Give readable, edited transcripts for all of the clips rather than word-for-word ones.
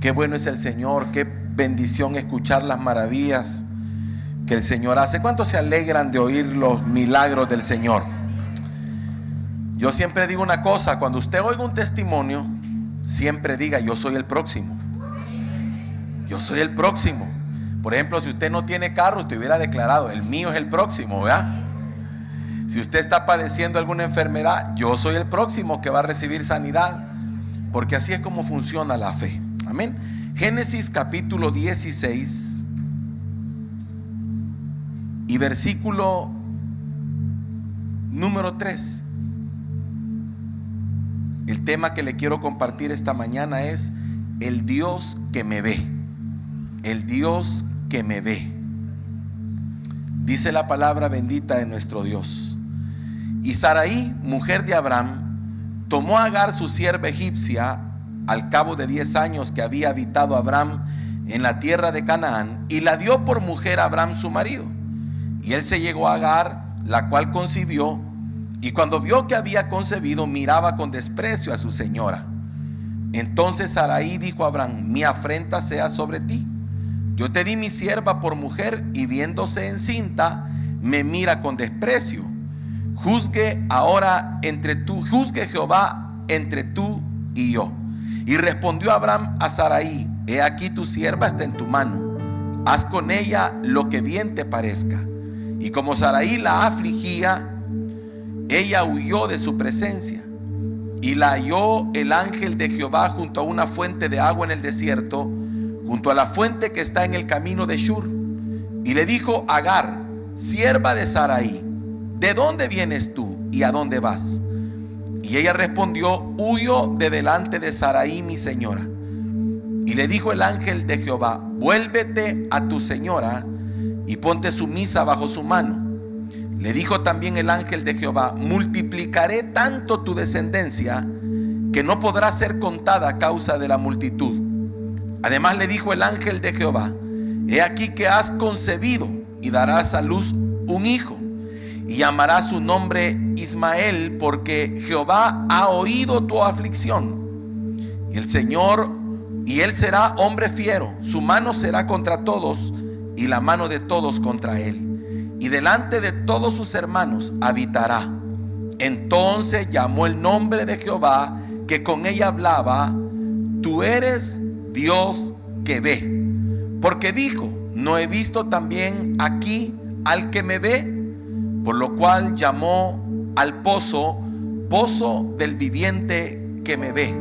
Qué bueno es el Señor, qué bendición escuchar las maravillas que el Señor hace. ¿Cuántos se alegran de oír los milagros del Señor? Yo siempre digo una cosa: cuando usted oiga un testimonio, siempre diga: yo soy el próximo. Yo soy el próximo. Por ejemplo, si usted no tiene carro, usted hubiera declarado: el mío es el próximo, ¿verdad? Si usted está padeciendo alguna enfermedad, yo soy el próximo que va a recibir sanidad, porque así es como funciona la fe. Amén. Génesis capítulo 16 y versículo número 3. El tema que le quiero compartir esta mañana es: el Dios que me ve. El Dios que me ve. Dice la palabra bendita de nuestro Dios: y Sarai, mujer de Abraham, tomó a Agar su sierva egipcia al cabo de 10 años que había habitado Abraham en la tierra de Canaán, y la dio por mujer a Abraham su marido. Y él se llegó a Agar, la cual concibió, y cuando vio que había concebido, miraba con desprecio a su señora. Entonces Sarai dijo a Abraham: mi afrenta sea sobre ti. Yo te di mi sierva por mujer, y viéndose encinta, me mira con desprecio. Juzgue Jehová entre tú y yo. Y respondió Abraham a Sarai: he aquí tu sierva está en tu mano, haz con ella lo que bien te parezca. Y como Sarai la afligía, ella huyó de su presencia. Y la halló el ángel de Jehová junto a una fuente de agua en el desierto, junto a la fuente que está en el camino de Shur. Y le dijo: Agar, sierva de Sarai, ¿de dónde vienes tú y a dónde vas? Y ella respondió: huyo de delante de Sarai mi señora. Y le dijo el ángel de Jehová: vuélvete a tu señora y ponte sumisa bajo su mano. Le dijo también el ángel de Jehová: multiplicaré tanto tu descendencia que no podrá ser contada a causa de la multitud. Además le dijo el ángel de Jehová: he aquí que has concebido y darás a luz un hijo, y llamarás su nombre Ismael, porque Jehová ha oído tu aflicción. Y él será hombre fiero, su mano será contra todos, y la mano de todos contra él, y delante de todos sus hermanos habitará. Entonces llamó el nombre de Jehová que con ella hablaba: tú eres Dios que ve. Porque dijo: no he visto también aquí al que me ve. Por lo cual llamó al pozo: pozo del viviente que me ve.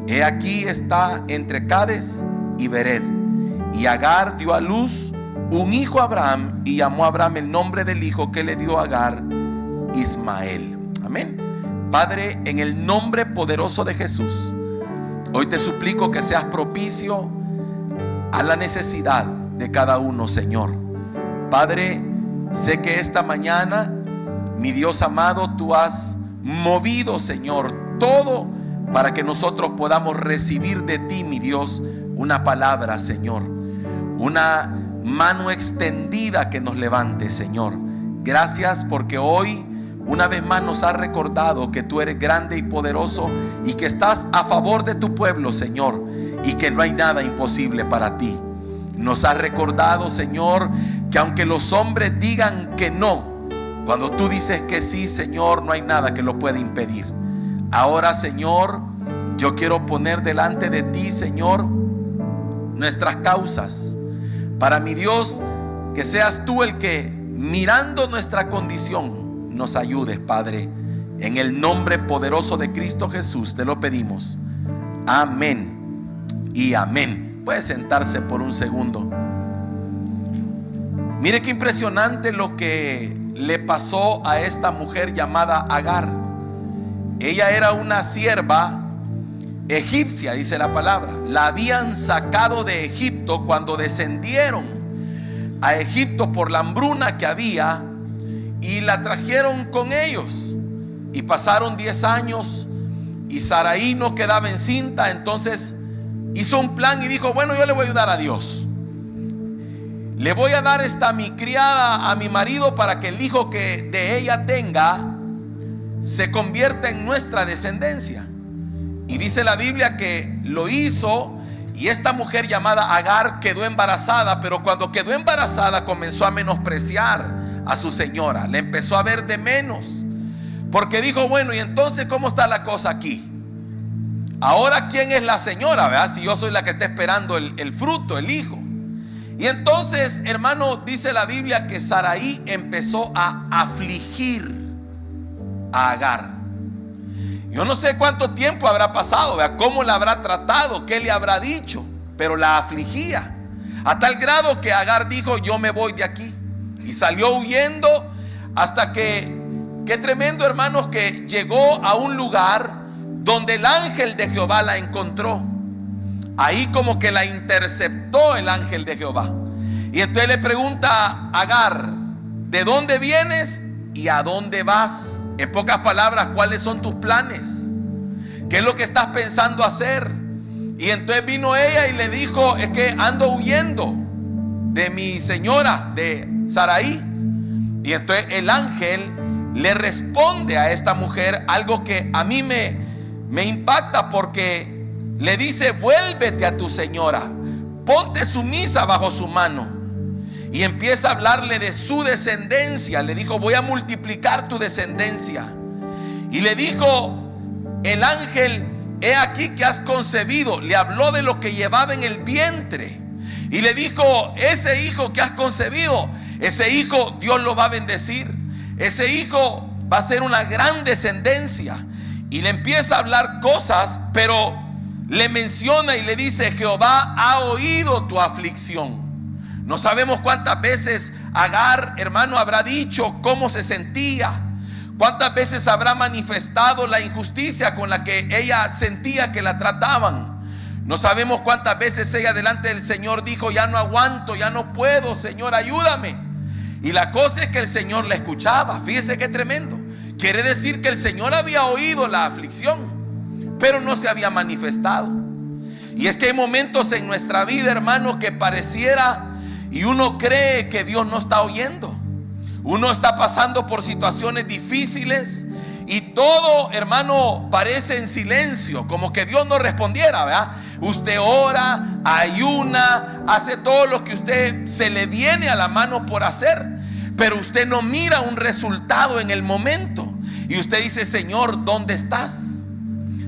He aquí está entre Cades y Bered. Y Agar dio a luz un hijo a Abraham, y llamó a Abraham el nombre del hijo que le dio a Agar, Ismael. Amén. Padre, en el nombre poderoso de Jesús, hoy te suplico que seas propicio a la necesidad de cada uno, Señor. Padre, sé que esta mañana, mi Dios amado, tú has movido, Señor, todo para que nosotros podamos recibir de ti, mi Dios, una palabra, Señor, una mano extendida que nos levante, Señor. Gracias porque hoy una vez más nos has recordado que tú eres grande y poderoso, y que estás a favor de tu pueblo, Señor, y que no hay nada imposible para ti. Nos has recordado, Señor, que aunque los hombres digan que no, cuando tú dices que sí, Señor, no hay nada que lo pueda impedir. Ahora, Señor, yo quiero poner delante de ti, Señor, nuestras causas, para, mi Dios, que seas tú el que, mirando nuestra condición, nos ayudes, Padre. En el nombre poderoso de Cristo Jesús te lo pedimos. Amén y amén. Puede sentarse por un segundo. Mire qué impresionante lo que le pasó a esta mujer llamada Agar. Ella era una sierva egipcia, dice la palabra. La habían sacado de Egipto cuando descendieron a Egipto por la hambruna que había, y la trajeron con ellos. Y pasaron 10 años y Sarai no quedaba encinta. Entonces hizo un plan y dijo: bueno, yo le voy a ayudar a Dios. Le voy a dar mi criada a mi marido, para que el hijo que de ella tenga se convierta en nuestra descendencia. Y dice la Biblia que lo hizo, Y esta mujer llamada Agar quedó embarazada, pero cuando quedó embarazada comenzó a menospreciar a su señora, le empezó a ver de menos, porque dijo, bueno, y entonces ¿cómo está la cosa aquí? Ahora ¿quién es la señora? ¿Verdad? Si yo soy la que está esperando el fruto, el hijo. Y entonces, hermano, dice la Biblia que Saraí empezó a afligir a Agar. Yo no sé cuánto tiempo habrá pasado, ¿verdad? Cómo la habrá tratado, qué le habrá dicho, pero la afligía a tal grado que Agar dijo, yo me voy de aquí, y salió huyendo hasta que, qué tremendo, hermanos, que llegó a un lugar donde el ángel de Jehová la encontró. Ahí como que la interceptó el ángel de Jehová. Y entonces le pregunta a Agar, ¿de dónde vienes y a dónde vas? En pocas palabras, ¿cuáles son tus planes? ¿Qué es lo que estás pensando hacer? Y entonces vino ella y le dijo, es que ando huyendo de mi señora, de Saraí. Y entonces el ángel le responde a esta mujer algo que a mí me impacta, porque le dice, vuélvete a tu señora, ponte sumisa bajo su mano. Y empieza a hablarle de su descendencia. Le dijo, voy a multiplicar tu descendencia. Y le dijo el ángel, he aquí que has concebido. Le habló de lo que llevaba en el vientre. Y le dijo, ese hijo que has concebido, ese hijo Dios lo va a bendecir. Ese hijo va a ser una gran descendencia. Y le empieza a hablar cosas, pero le menciona y le dice, Jehová ha oído tu aflicción. No sabemos cuántas veces Agar, hermano, habrá dicho cómo se sentía. Cuántas veces habrá manifestado la injusticia con la que ella sentía que la trataban. No sabemos cuántas veces ella delante del Señor dijo, ya no aguanto, ya no puedo, Señor, ayúdame. Y la cosa es que el Señor la escuchaba. Fíjese qué tremendo. Quiere decir que el Señor había oído la aflicción, pero no se había manifestado. Y es que hay momentos en nuestra vida, hermano, que pareciera y uno cree que Dios no está oyendo. Uno está pasando por situaciones difíciles y todo, hermano, parece en silencio, como que Dios no respondiera, ¿verdad? Usted ora, ayuna, hace todo lo que usted se le viene a la mano por hacer, pero usted no mira un resultado en el momento. Y usted dice, Señor, ¿dónde estás?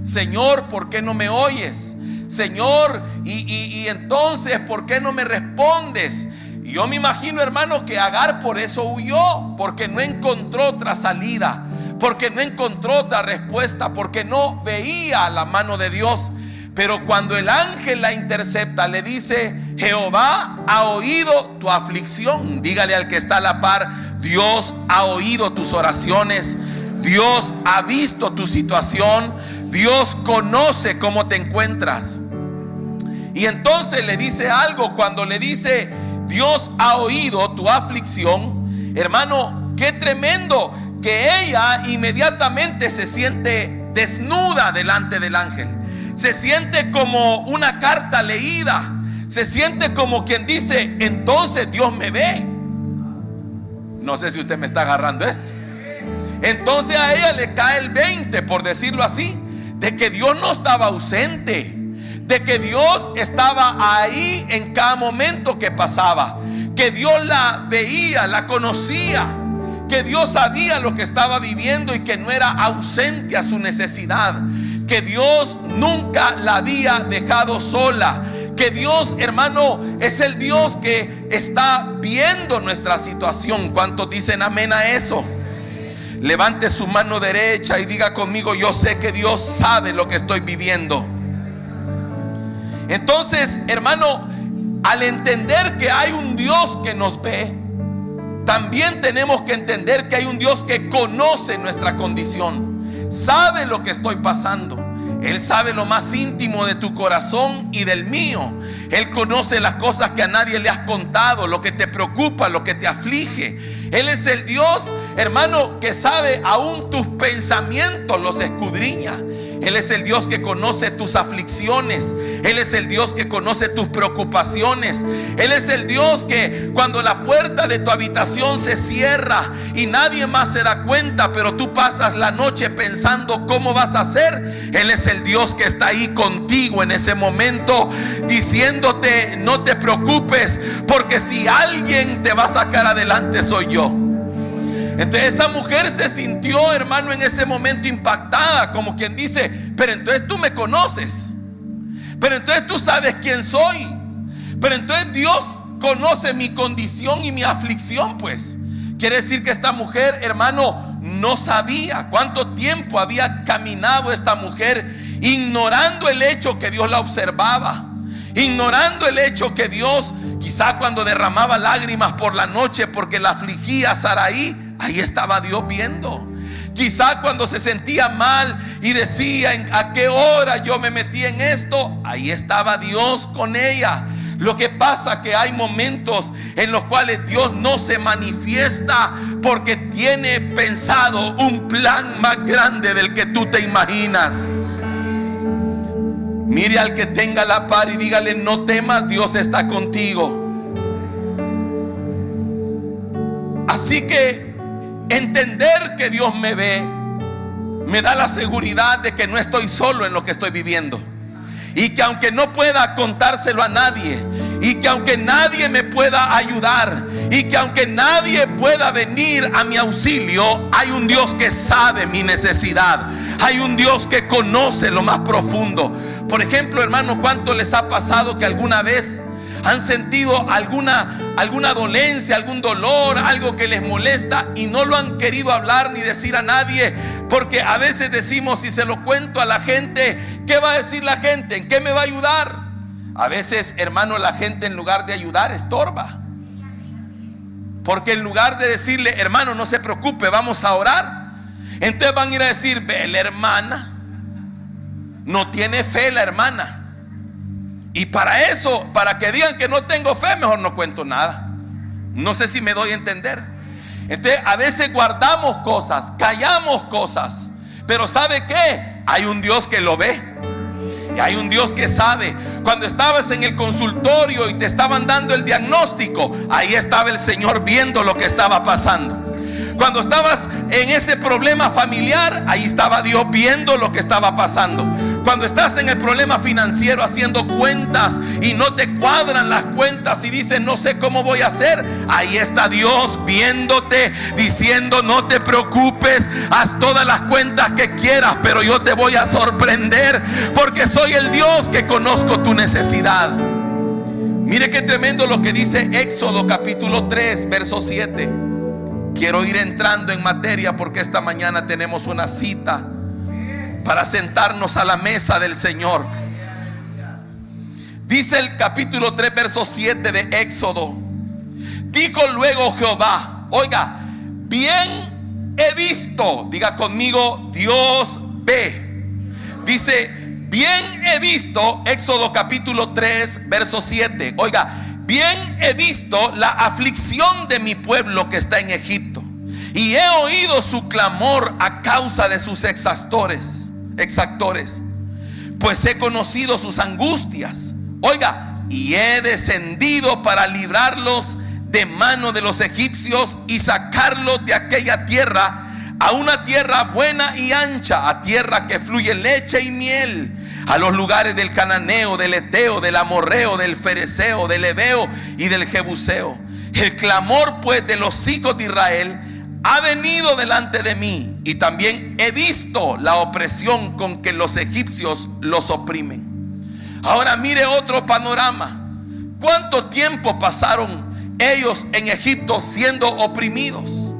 Señor, ¿por qué no me oyes? Señor, y entonces, ¿por qué no me respondes? Y yo me imagino, hermano, que Agar por eso huyó, porque no encontró otra salida, porque no encontró otra respuesta, porque no veía la mano de Dios. Pero cuando el ángel la intercepta, le dice, Jehová ha oído tu aflicción. Dígale al que está a la par, Dios ha oído tus oraciones, Dios ha visto tu situación, Dios conoce cómo te encuentras. Y entonces le dice algo, cuando le dice, Dios ha oído tu aflicción, hermano, qué tremendo, que ella inmediatamente se siente desnuda delante del ángel. Se siente como una carta leída. Se siente como quien dice, entonces Dios me ve. No sé si usted me está agarrando esto. Entonces a ella le cae el 20, por decirlo así, de que Dios no estaba ausente, de que Dios estaba ahí en cada momento que pasaba, que Dios la veía, la conocía, que Dios sabía lo que estaba viviendo y que no era ausente a su necesidad, que Dios nunca la había dejado sola, que Dios, hermano, es el Dios que está viendo nuestra situación. ¿Cuántos dicen amén a eso? Levante su mano derecha y diga conmigo, yo sé que Dios sabe lo que estoy viviendo. Entonces, hermano, al entender que hay un Dios que nos ve, también tenemos que entender que hay un Dios que conoce nuestra condición, sabe lo que estoy pasando. Él sabe lo más íntimo de tu corazón y del mío. Él conoce las cosas que a nadie le has contado, lo que te preocupa, lo que te aflige. Él es el Dios, hermano, que sabe aún tus pensamientos, los escudriña. Él es el Dios que conoce tus aflicciones. Él es el Dios que conoce tus preocupaciones. Él es el Dios que cuando la puerta de tu habitación se cierra y nadie más se da cuenta, pero tú pasas la noche pensando cómo vas a hacer, Él es el Dios que está ahí contigo en ese momento, diciéndote: no te preocupes, porque si alguien te va a sacar adelante soy yo. Entonces esa mujer se sintió, hermano, en ese momento impactada, como quien dice: pero entonces tú me conoces, pero entonces tú sabes quién soy, pero entonces Dios conoce mi condición y mi aflicción. Pues quiere decir que esta mujer, hermano, no sabía cuánto tiempo había caminado esta mujer, ignorando el hecho que Dios la observaba, ignorando el hecho que Dios, quizá cuando derramaba lágrimas por la noche porque la afligía a Saraí, ahí estaba Dios viendo. Quizá cuando se sentía mal y decía: ¿a qué hora yo me metí en esto? Ahí estaba Dios con ella. Lo que pasa que hay momentos en los cuales Dios no se manifiesta porque tiene pensado un plan más grande del que tú te imaginas. Mire al que tenga la par y dígale: no temas, Dios está contigo. Así que entender que Dios me ve me da la seguridad de que no estoy solo en lo que estoy viviendo, y que aunque no pueda contárselo a nadie, y que aunque nadie me pueda ayudar, y que aunque nadie pueda venir a mi auxilio, hay un Dios que sabe mi necesidad. Hay un Dios que conoce lo más profundo. Por ejemplo, hermano, ¿cuánto les ha pasado que alguna vez han sentido alguna dolencia, algún dolor, algo que les molesta y no lo han querido hablar ni decir a nadie? Porque a veces decimos: si se lo cuento a la gente, ¿qué va a decir la gente? ¿En qué me va a ayudar? A veces, hermano, la gente en lugar de ayudar estorba. Porque en lugar de decirle: hermano, no se preocupe, vamos a orar, entonces van a ir a decir: ve, la hermana no tiene fe, la hermana. Y para eso, para que digan que no tengo fe, mejor no cuento nada. No sé si me doy a entender. Entonces a veces guardamos cosas, callamos cosas, pero ¿sabe qué? Hay un Dios que lo ve, y hay un Dios que sabe. Cuando estabas en el consultorio y te estaban dando el diagnóstico, ahí estaba el Señor viendo lo que estaba pasando. Cuando estabas en ese problema familiar, ahí estaba Dios viendo lo que estaba pasando. Cuando estás en el problema financiero haciendo cuentas y no te cuadran las cuentas y dices: no sé cómo voy a hacer, ahí está Dios viéndote, diciendo: no te preocupes, haz todas las cuentas que quieras, pero yo te voy a sorprender, porque soy el Dios que conozco tu necesidad. Mire qué tremendo lo que dice Éxodo capítulo 3 verso 7. Quiero ir entrando en materia porque esta mañana tenemos una cita para sentarnos a la mesa del Señor. Dice el capítulo 3 verso 7 de Éxodo: dijo luego Jehová, oiga, bien he visto, diga conmigo, Dios ve. Dice: bien he visto, Éxodo capítulo 3 verso 7. Oiga, bien he visto la aflicción de mi pueblo que está en Egipto, y he oído su clamor a causa de sus exactores, pues he conocido sus angustias. Oiga, y he descendido para librarlos de mano de los egipcios y sacarlos de aquella tierra a una tierra buena y ancha, a tierra que fluye leche y miel, a los lugares del cananeo, del eteo, del amorreo, del fereceo, del heveo y del jebuseo. El clamor pues de los hijos de Israel ha venido delante de mí, y también he visto la opresión con que los egipcios los oprimen. Ahora mire otro panorama. ¿Cuánto tiempo pasaron ellos en Egipto siendo oprimidos?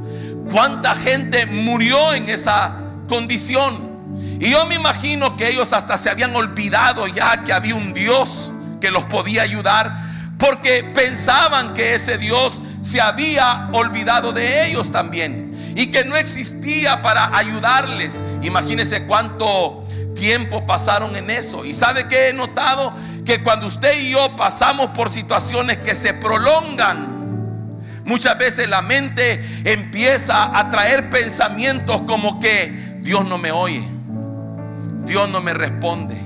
¿Cuánta gente murió en esa condición? Y yo me imagino que ellos hasta se habían olvidado ya que había un Dios que los podía ayudar, porque pensaban que ese Dios se había olvidado de ellos también, y que no existía para ayudarles. Imagínense cuánto tiempo pasaron en eso. Y ¿sabe qué he notado? Que cuando usted y yo pasamos por situaciones que se prolongan, muchas veces la mente empieza a traer pensamientos como que Dios no me oye, Dios no me responde.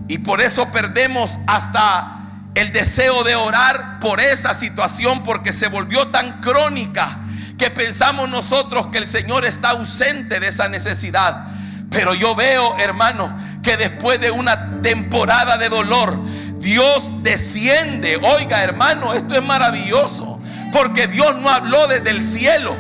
Y por eso perdemos hasta el deseo de orar por esa situación, porque se volvió tan crónica que pensamos nosotros que el Señor está ausente de esa necesidad. Pero yo veo, hermano, que después de una temporada de dolor, Dios desciende. Oiga, hermano, esto es maravilloso, porque Dios no habló desde el cielo,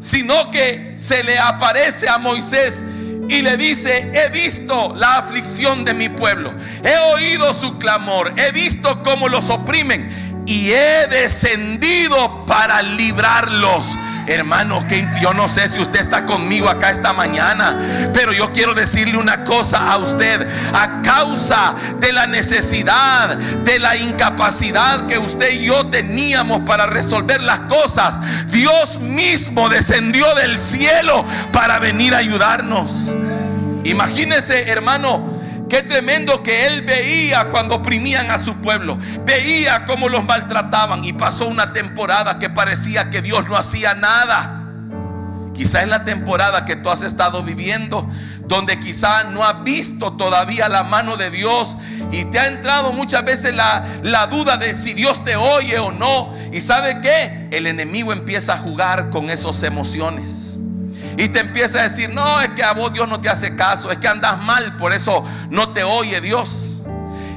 sino que se le aparece a Moisés y le dice: he visto la aflicción de mi pueblo, he oído su clamor, he visto cómo los oprimen y he descendido para librarlos. Hermano, que yo no sé si usted está conmigo acá esta mañana, pero yo quiero decirle una cosa a usted. A causa de la necesidad, de la incapacidad que usted y yo teníamos para resolver las cosas, Dios mismo descendió del cielo para venir a ayudarnos. Imagínese, hermano, qué tremendo que él veía cuando oprimían a su pueblo, veía cómo los maltrataban, y pasó una temporada que parecía que Dios no hacía nada. Quizá es la temporada que tú has estado viviendo, donde quizá no has visto todavía la mano de Dios, y te ha entrado muchas veces la duda de si Dios te oye o no. Y ¿sabe qué? El enemigo empieza a jugar con esas emociones y te empieza a decir: no, es que a vos Dios no te hace caso, es que andas mal, por eso no te oye Dios.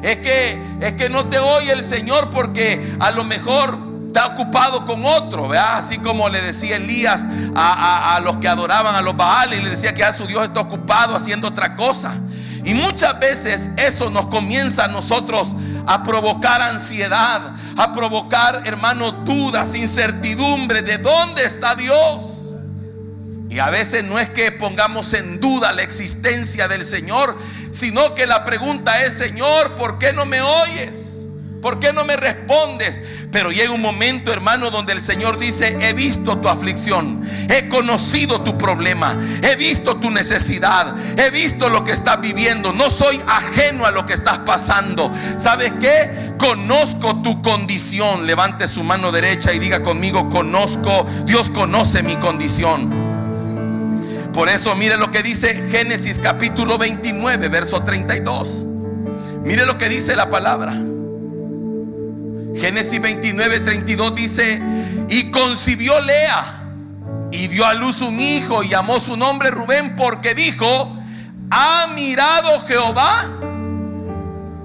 Es que no te oye el Señor porque a lo mejor está ocupado con otro, ¿verdad? Así como le decía Elías a los que adoraban a los Baales, y le decía que ya su Dios está ocupado haciendo otra cosa. Y muchas veces eso nos comienza a nosotros a provocar ansiedad, a provocar, hermano, dudas, incertidumbre de dónde está Dios. Y a veces no es que pongamos en duda la existencia del Señor, sino que la pregunta es: Señor, ¿por qué no me oyes? ¿Por qué no me respondes? Pero llega un momento, hermano, donde el Señor dice: he visto tu aflicción, he conocido tu problema, he visto tu necesidad, he visto lo que estás viviendo, no soy ajeno a lo que estás pasando. ¿Sabes qué? Conozco tu condición. Levante su mano derecha y diga conmigo: conozco, Dios conoce mi condición. Por eso mire lo que dice Génesis capítulo 29, verso 32. Mire lo que dice la palabra. Génesis 29, 32 dice: y concibió Lea y dio a luz un hijo y llamó su nombre Rubén, porque dijo: ha mirado Jehová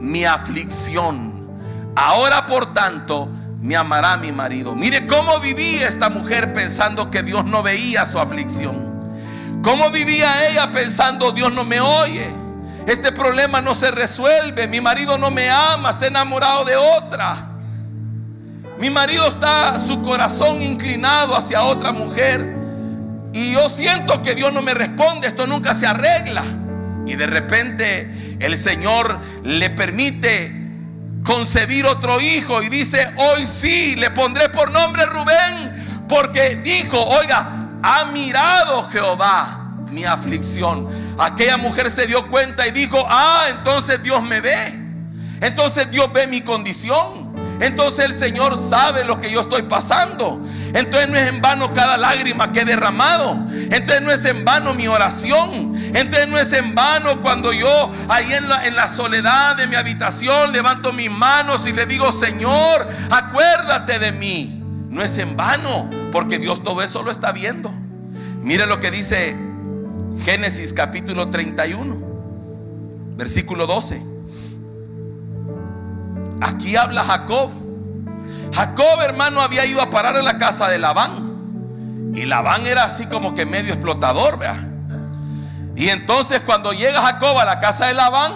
mi aflicción, ahora por tanto me amará mi marido. Mire cómo vivía esta mujer pensando que Dios no veía su aflicción. ¿Cómo vivía ella pensando: Dios no me oye, este problema no se resuelve, mi marido no me ama, está enamorado de otra, mi marido está su corazón inclinado hacia otra mujer, y yo siento que Dios no me responde, esto nunca se arregla? Y de repente el Señor le permite concebir otro hijo y dice: hoy sí le pondré por nombre Rubén, porque dijo: oiga, ha mirado Jehová mi aflicción. Aquella mujer se dio cuenta y dijo: entonces Dios me ve, entonces Dios ve mi condición, entonces el Señor sabe lo que yo estoy pasando. Entonces no es en vano cada lágrima que he derramado, entonces no es en vano mi oración, entonces no es en vano cuando yo ahí en la soledad de mi habitación levanto mis manos y le digo: Señor, acuérdate de mí. No es en vano, porque Dios todo eso lo está viendo. Mire lo que dice Génesis capítulo 31, versículo 12. Aquí habla Jacob. Jacob, hermano, había ido a parar a la casa de Labán, y Labán era así como que medio explotador, ¿verdad? Y entonces cuando llega Jacob a la casa de Labán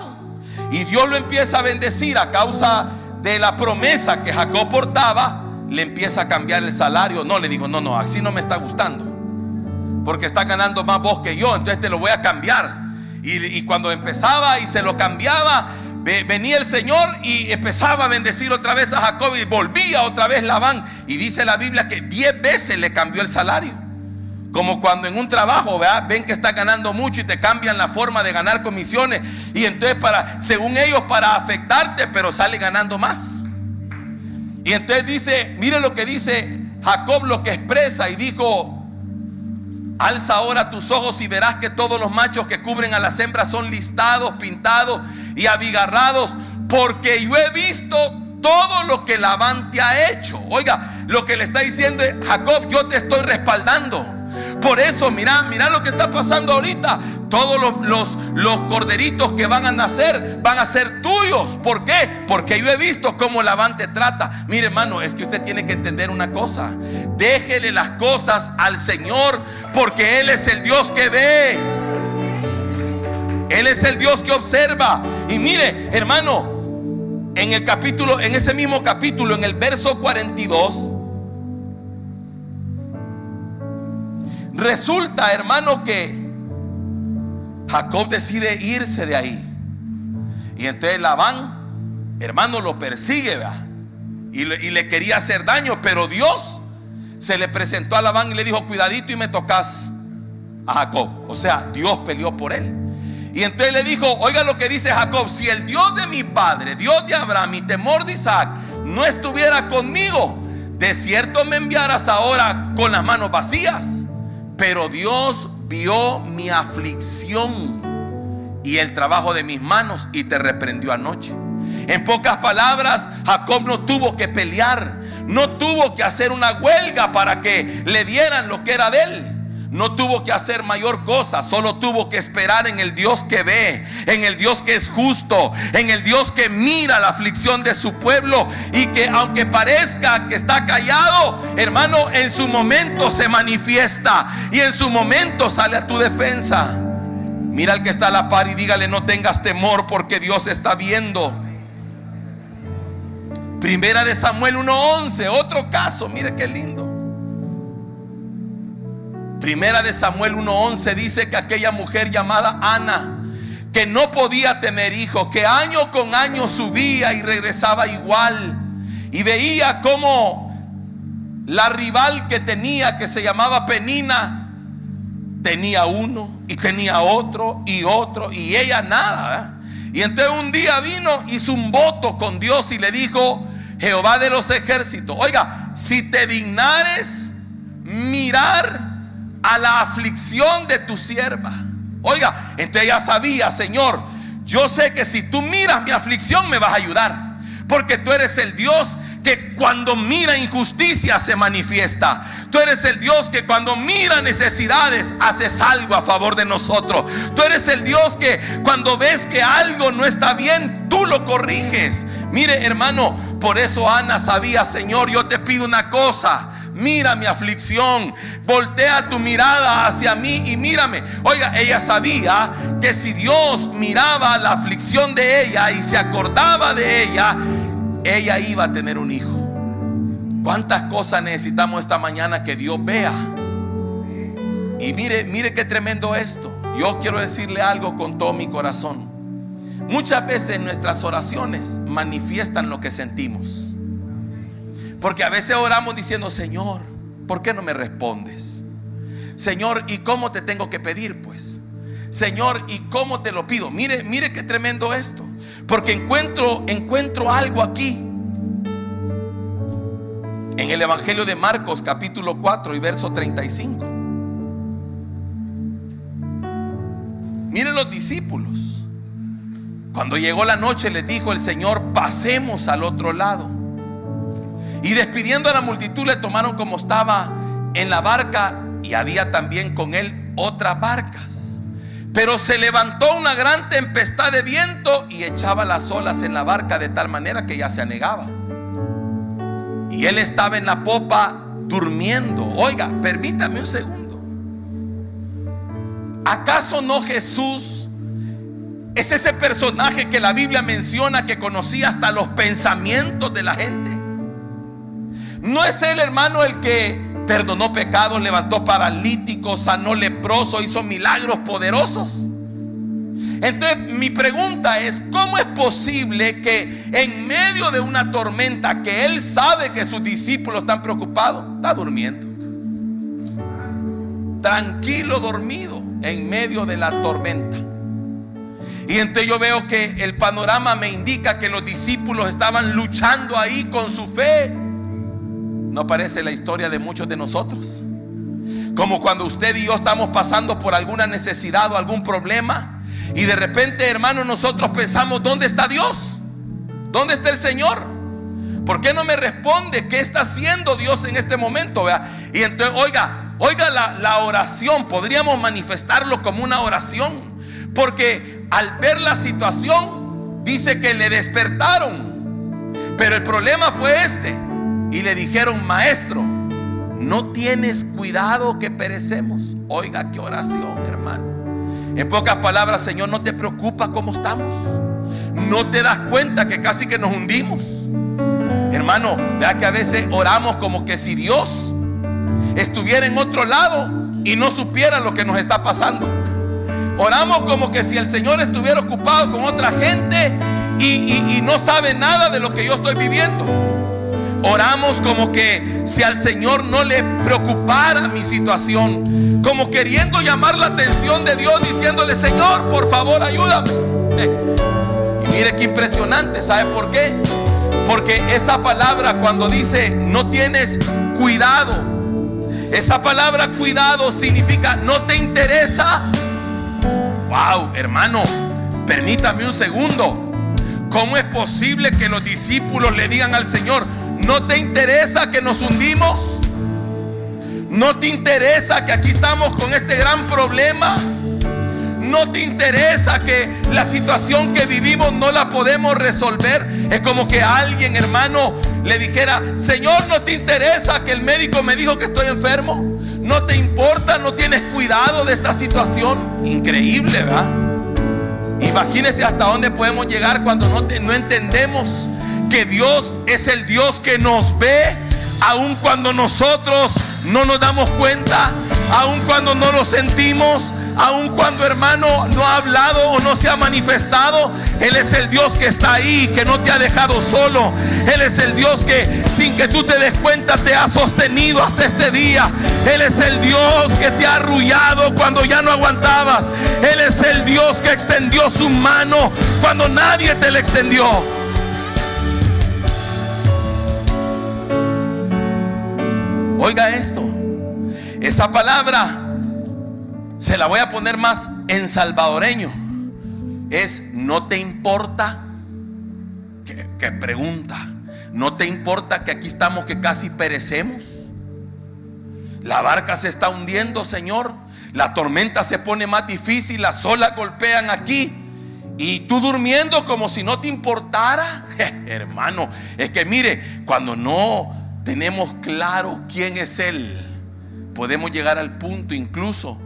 y Dios lo empieza a bendecir a causa de la promesa que Jacob portaba, le empieza a cambiar el salario. No, le dijo: no, así no me está gustando, porque está ganando más vos que yo, entonces te lo voy a cambiar. Y cuando empezaba y se lo cambiaba, venía el Señor y empezaba a bendecir otra vez a Jacob, y volvía otra vez Labán. Y dice la Biblia que 10 veces le cambió el salario. Como cuando en un trabajo, ¿verdad?, ven que estás ganando mucho y te cambian la forma de ganar comisiones, y entonces según ellos para afectarte, pero sale ganando más. Y entonces dice, mire lo que dice Jacob, lo que expresa, y dijo: Alza ahora tus ojos y verás que todos los machos que cubren a las hembras son listados, pintados y abigarrados, porque yo he visto todo lo que Labán te ha hecho. Oiga, lo que le está diciendo es: Jacob, yo te estoy respaldando. Por eso, mira lo que está pasando ahorita. Todos los corderitos que van a nacer van a ser tuyos. ¿Por qué? Porque yo he visto cómo Labán te trata. Mire, hermano, es que usted tiene que entender una cosa: déjele las cosas al Señor, porque Él es el Dios que ve. Él es el Dios que observa. Y mire, hermano, en ese mismo capítulo, en el verso 42, resulta, hermano, que Jacob decide irse de ahí. Y entonces Labán, hermano, lo persigue, ¿verdad? Y le quería hacer daño. Pero Dios se le presentó a Labán y le dijo: cuidadito y me tocas a Jacob. O sea, Dios peleó por él. Y entonces le dijo: oiga lo que dice Jacob: si el Dios de mi padre, Dios de Abraham y temor de Isaac, no estuviera conmigo, de cierto me enviarás ahora con las manos vacías. Pero Dios vio mi aflicción y el trabajo de mis manos y te reprendió anoche. En pocas palabras, Jacob no tuvo que pelear, no tuvo que hacer una huelga para que le dieran lo que era de él. No tuvo que hacer mayor cosa, solo tuvo que esperar en el Dios que ve, en el Dios que es justo, en el Dios que mira la aflicción de su pueblo, y que aunque parezca que está callado, hermano, en su momento se manifiesta y en su momento sale a tu defensa. Mira al que está a la par y dígale: no tengas temor, porque Dios está viendo. Primera de Samuel 1:11, otro caso, mire qué lindo. Primera de Samuel 1:11 dice que aquella mujer llamada Ana, que no podía tener hijos, que año con año subía y regresaba igual, y veía como la rival que tenía, que se llamaba Penina, tenía uno y tenía otro y otro, y ella nada, ¿eh? Y entonces un día vino, hizo un voto con Dios y le dijo: Jehová de los ejércitos, oiga, si te dignares mirar a la aflicción de tu sierva. Oiga, entonces ella sabía: Señor, yo sé que si tú miras mi aflicción me vas a ayudar, porque tú eres el Dios que cuando mira injusticia se manifiesta. Tú eres el Dios que cuando mira necesidades haces algo a favor de nosotros. Tú eres el Dios que cuando ves que algo no está bien, tú lo corriges. Mire, hermano, por eso Ana sabía: Señor, yo te pido una cosa, mira mi aflicción, voltea tu mirada hacia mí y mírame. Oiga, ella sabía que si Dios miraba la aflicción de ella y se acordaba de ella, ella iba a tener un hijo. ¿Cuántas cosas necesitamos esta mañana que Dios vea? Y mire qué tremendo esto. Yo quiero decirle algo con todo mi corazón. Muchas veces nuestras oraciones manifiestan lo que sentimos. Porque a veces oramos diciendo: Señor, ¿por qué no me respondes? Señor, ¿y cómo te tengo que pedir? Pues, Señor, ¿y cómo te lo pido? Mire qué tremendo esto. Porque encuentro algo aquí. En el Evangelio de Marcos, capítulo 4 y verso 35. Miren los discípulos. Cuando llegó la noche, les dijo el Señor: pasemos al otro lado. Y despidiendo a la multitud, le tomaron como estaba en la barca, y había también con él otras barcas. Pero se levantó una gran tempestad de viento y echaba las olas en la barca de tal manera que ya se anegaba. Y él estaba en la popa durmiendo. Oiga, permítame un segundo. ¿Acaso no Jesús es ese personaje que la Biblia menciona que conocía hasta los pensamientos de la gente? ¿No es él, hermano, el que perdonó pecados, levantó paralíticos, sanó leprosos, hizo milagros poderosos? Entonces mi pregunta es: ¿cómo es posible que en medio de una tormenta que él sabe que sus discípulos están preocupados, está durmiendo? Tranquilo, dormido en medio de la tormenta. Y entonces yo veo que el panorama me indica que los discípulos estaban luchando ahí con su fe. ¿No parece la historia de muchos de nosotros? Como cuando usted y yo estamos pasando por alguna necesidad o algún problema, y de repente, hermano, nosotros pensamos: ¿dónde está Dios? ¿Dónde está el Señor? ¿Por qué no me responde? ¿Qué está haciendo Dios en este momento? ¿Vea? Y entonces, oiga la oración, podríamos manifestarlo como una oración, porque al ver la situación, dice que le despertaron. Pero el problema fue este: y le dijeron: maestro, ¿no tienes cuidado que perecemos? Oiga qué oración, hermano. En pocas palabras: Señor, ¿no te preocupa cómo estamos? ¿No te das cuenta que casi que nos hundimos? Hermano, vea que a veces oramos como que si Dios estuviera en otro lado y no supiera lo que nos está pasando. Oramos como que si el Señor estuviera ocupado con otra gente y no sabe nada de lo que yo estoy viviendo. Oramos como que si al Señor no le preocupara mi situación, como queriendo llamar la atención de Dios, diciéndole: Señor, por favor, ayúdame. Y mire qué impresionante. ¿Sabe por qué? Porque esa palabra, cuando dice no tienes cuidado, esa palabra cuidado significa no te interesa. Wow, hermano, permítame un segundo. ¿Cómo es posible que los discípulos le digan al Señor: ¿no te interesa que nos hundimos? ¿No te interesa que aquí estamos con este gran problema? ¿No te interesa que la situación que vivimos no la podemos resolver? Es como que alguien, hermano, le dijera: Señor, ¿no te interesa que el médico me dijo que estoy enfermo? ¿No te importa? ¿No tienes cuidado de esta situación? Increíble, ¿verdad? Imagínese hasta dónde podemos llegar cuando no entendemos que Dios es el Dios que nos ve, aun cuando nosotros no nos damos cuenta, aun cuando no lo sentimos, aun cuando, hermano, no ha hablado o no se ha manifestado. Él es el Dios que está ahí, que no te ha dejado solo. Él es el Dios que, sin que tú te des cuenta, te ha sostenido hasta este día. Él es el Dios que te ha arrullado cuando ya no aguantabas. Él es el Dios que extendió su mano cuando nadie te la extendió. Oiga esto, esa palabra se la voy a poner más en salvadoreño. Es: ¿no te importa? ¿Qué pregunta? ¿No te importa que aquí estamos, que casi perecemos? La barca se está hundiendo, Señor. La tormenta se pone más difícil, las olas golpean aquí, y tú durmiendo como si no te importara. Hermano, es que mire, cuando no tenemos claro quién es Él, podemos llegar al punto incluso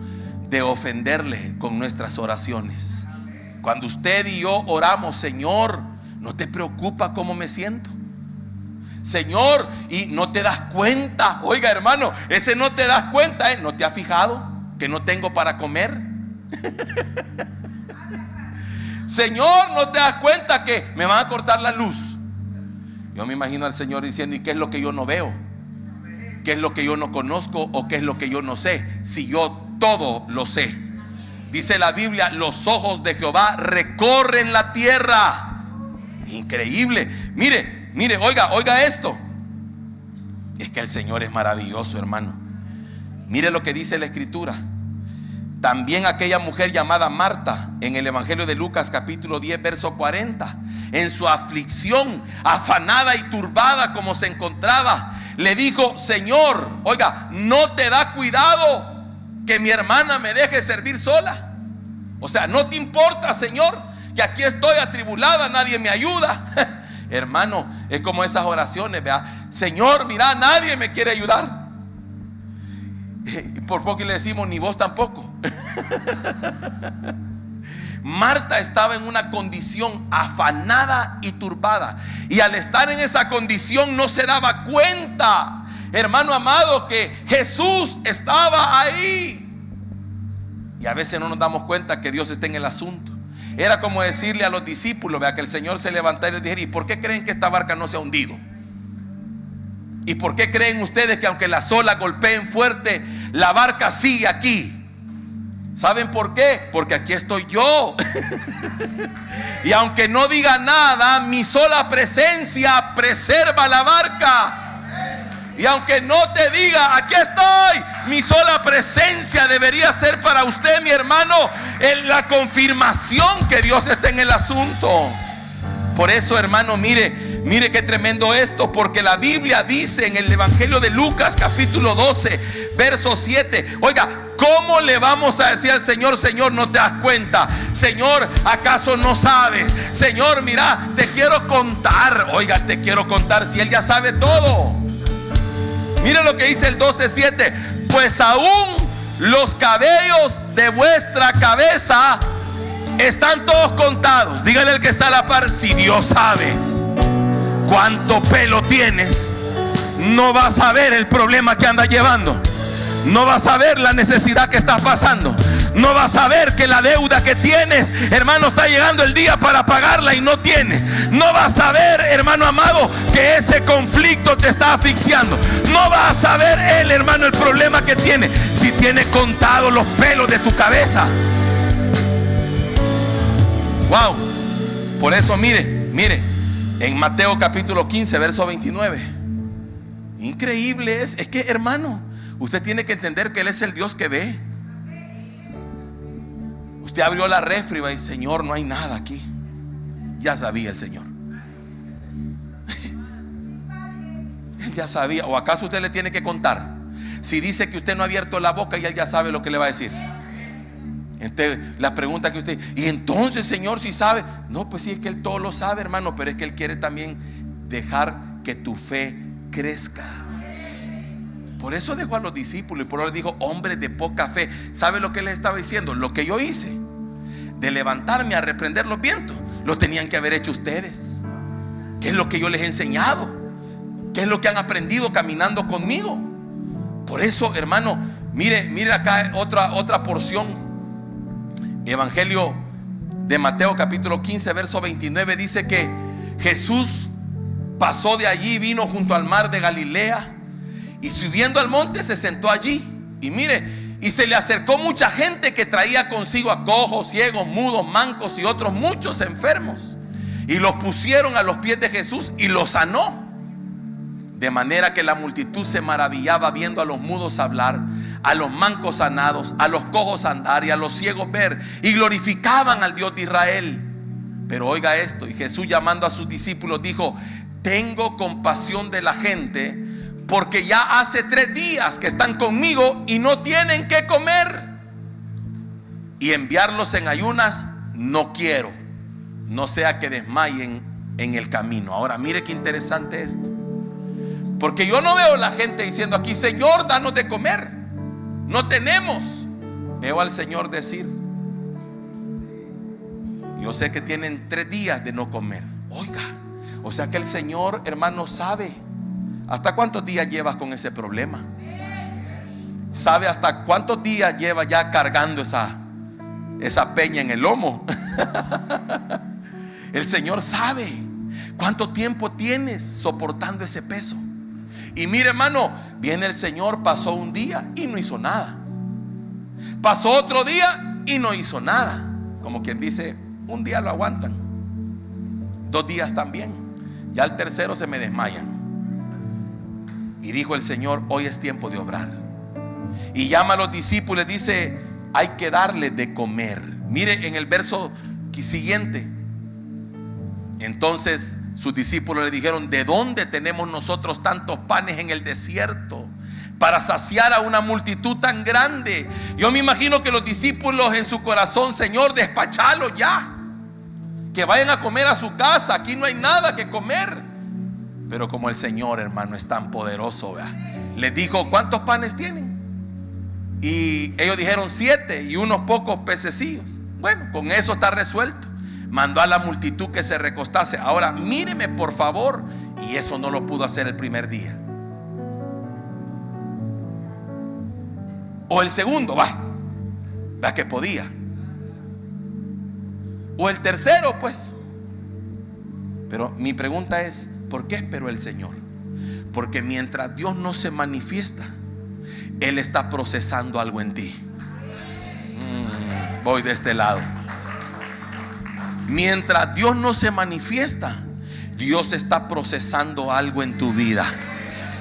de ofenderle con nuestras oraciones. Cuando usted y yo oramos: Señor, ¿no te preocupa cómo me siento? Señor, y no te das cuenta. Oiga, hermano, ese no te das cuenta, ¿no te has fijado que no tengo para comer? Señor, ¿no te das cuenta que me van a cortar la luz? Yo me imagino al Señor diciendo: ¿y qué es lo que yo no veo? ¿Qué es lo que yo no conozco? ¿O qué es lo que yo no sé? Si yo todo lo sé. Dice la Biblia: los ojos de Jehová recorren la tierra. Increíble. Mire, oiga esto. Es que el Señor es maravilloso, hermano. Mire lo que dice la Escritura. También aquella mujer llamada Marta, en el Evangelio de Lucas capítulo 10 verso 40, en su aflicción, afanada y turbada como se encontraba, le dijo: Señor, oiga, ¿no te da cuidado que mi hermana me deje servir sola? O sea, ¿no te importa, Señor, que aquí estoy atribulada, nadie me ayuda? Hermano, es como esas oraciones, vea: Señor, mira, nadie me quiere ayudar. Y por poco le decimos: ni vos tampoco. Marta estaba en una condición afanada y turbada, y al estar en esa condición no se daba cuenta, hermano amado, que Jesús estaba ahí. Y a veces no nos damos cuenta que Dios está en el asunto. Era como decirle a los discípulos, vea, que el Señor se levantara y les dijera: ¿y por qué creen que esta barca no se ha hundido? ¿Y por qué creen ustedes que aunque las olas golpeen fuerte, la barca sigue aquí? ¿Saben por qué? Porque aquí estoy yo. Y aunque no diga nada, mi sola presencia preserva la barca. Y aunque no te diga, aquí estoy, mi sola presencia debería ser para usted, mi hermano, la confirmación que Dios está en el asunto. Por eso, hermano, mire qué tremendo esto, porque la Biblia dice en el Evangelio de Lucas capítulo 12 verso 7, oiga, ¿cómo le vamos a decir al Señor, Señor, no te das cuenta? Señor, ¿acaso no sabes? Señor, mira, te quiero contar. Oiga, te quiero contar si Él ya sabe todo. Mire lo que dice el 12:7, pues aún los cabellos de vuestra cabeza están todos contados. Dígale al que está a la par, si Dios sabe cuánto pelo tienes, no vas a ver el problema que andas llevando. No vas a ver la necesidad que estás pasando. No vas a ver que la deuda que tienes, hermano, está llegando el día para pagarla y no tienes. No vas a ver, hermano amado, que ese conflicto te está asfixiando. No vas a ver él, hermano, el problema que tiene, si tiene contados los pelos de tu cabeza. Wow. Por eso mire, en Mateo capítulo 15 verso 29, increíble es que, hermano, usted tiene que entender que Él es el Dios que ve. Usted abrió la refri y Señor, no hay nada aquí. Ya sabía el Señor. Él ya sabía. ¿O acaso usted le tiene que contar? Si dice que usted no ha abierto la boca y Él ya sabe lo que le va a decir. Entonces la pregunta que usted, y entonces, Señor, si sabe. No, pues sí, es que Él todo lo sabe, hermano, pero es que Él quiere también dejar que tu fe crezca. Por eso dejó a los discípulos y por eso dijo, hombres de poca fe. ¿Sabe lo que les estaba diciendo? Lo que yo hice de levantarme a reprender los vientos, lo tenían que haber hecho ustedes. ¿Qué es lo que yo les he enseñado? ¿Qué es lo que han aprendido caminando conmigo? Por eso, hermano, mire acá otra porción. Evangelio de Mateo capítulo 15 verso 29 dice que Jesús pasó de allí, vino junto al mar de Galilea, y subiendo al monte se sentó allí. Y mire, y se le acercó mucha gente que traía consigo a cojos, ciegos, mudos, mancos y otros muchos enfermos, y los pusieron a los pies de Jesús y los sanó. De manera que la multitud se maravillaba viendo a los mudos hablar, a los mancos sanados, a los cojos andar y a los ciegos ver, y glorificaban al Dios de Israel. Pero oiga esto, y Jesús, llamando a sus discípulos, dijo: tengo compasión de la gente, porque ya hace 3 días que están conmigo y no tienen que comer, y enviarlos en ayunas no quiero, no sea que desmayen en el camino. Ahora mire qué interesante esto, porque yo no veo a la gente diciendo aquí: Señor, danos de comer, no tenemos. Veo al Señor decir: yo sé que tienen 3 días de no comer. Oiga, o sea que el Señor, hermano, sabe hasta cuántos días llevas con ese problema. Sabe hasta cuántos días lleva ya cargando esa peña en el lomo. El Señor sabe cuánto tiempo tienes soportando ese peso. Y mire, hermano, viene el Señor, pasó un día y no hizo nada. Pasó otro día y no hizo nada. Como quien dice, un día lo aguantan, 2 días también, ya al tercero se me desmayan. Y dijo el Señor: hoy es tiempo de obrar. Y llama a los discípulos y dice: hay que darles de comer. Mire en el verso siguiente. Entonces sus discípulos le dijeron: ¿de dónde tenemos nosotros tantos panes en el desierto para saciar a una multitud tan grande? Yo me imagino que los discípulos en su corazón: Señor, despachalo ya, que vayan a comer a su casa, aquí no hay nada que comer. Pero como el Señor, hermano, es tan poderoso, ¿verdad? Les dijo: ¿cuántos panes tienen? Y ellos dijeron: 7 y unos pocos pececillos. Bueno, con eso está resuelto. Mandó a la multitud que se recostase. Ahora míreme por favor, y eso no lo pudo hacer el primer día. O el segundo, va que podía. O el tercero, pues. Pero mi pregunta es: ¿por qué esperó el Señor? Porque mientras Dios no se manifiesta, Él está procesando algo en ti. Voy de este lado. Mientras Dios no se manifiesta, Dios está procesando algo en tu vida.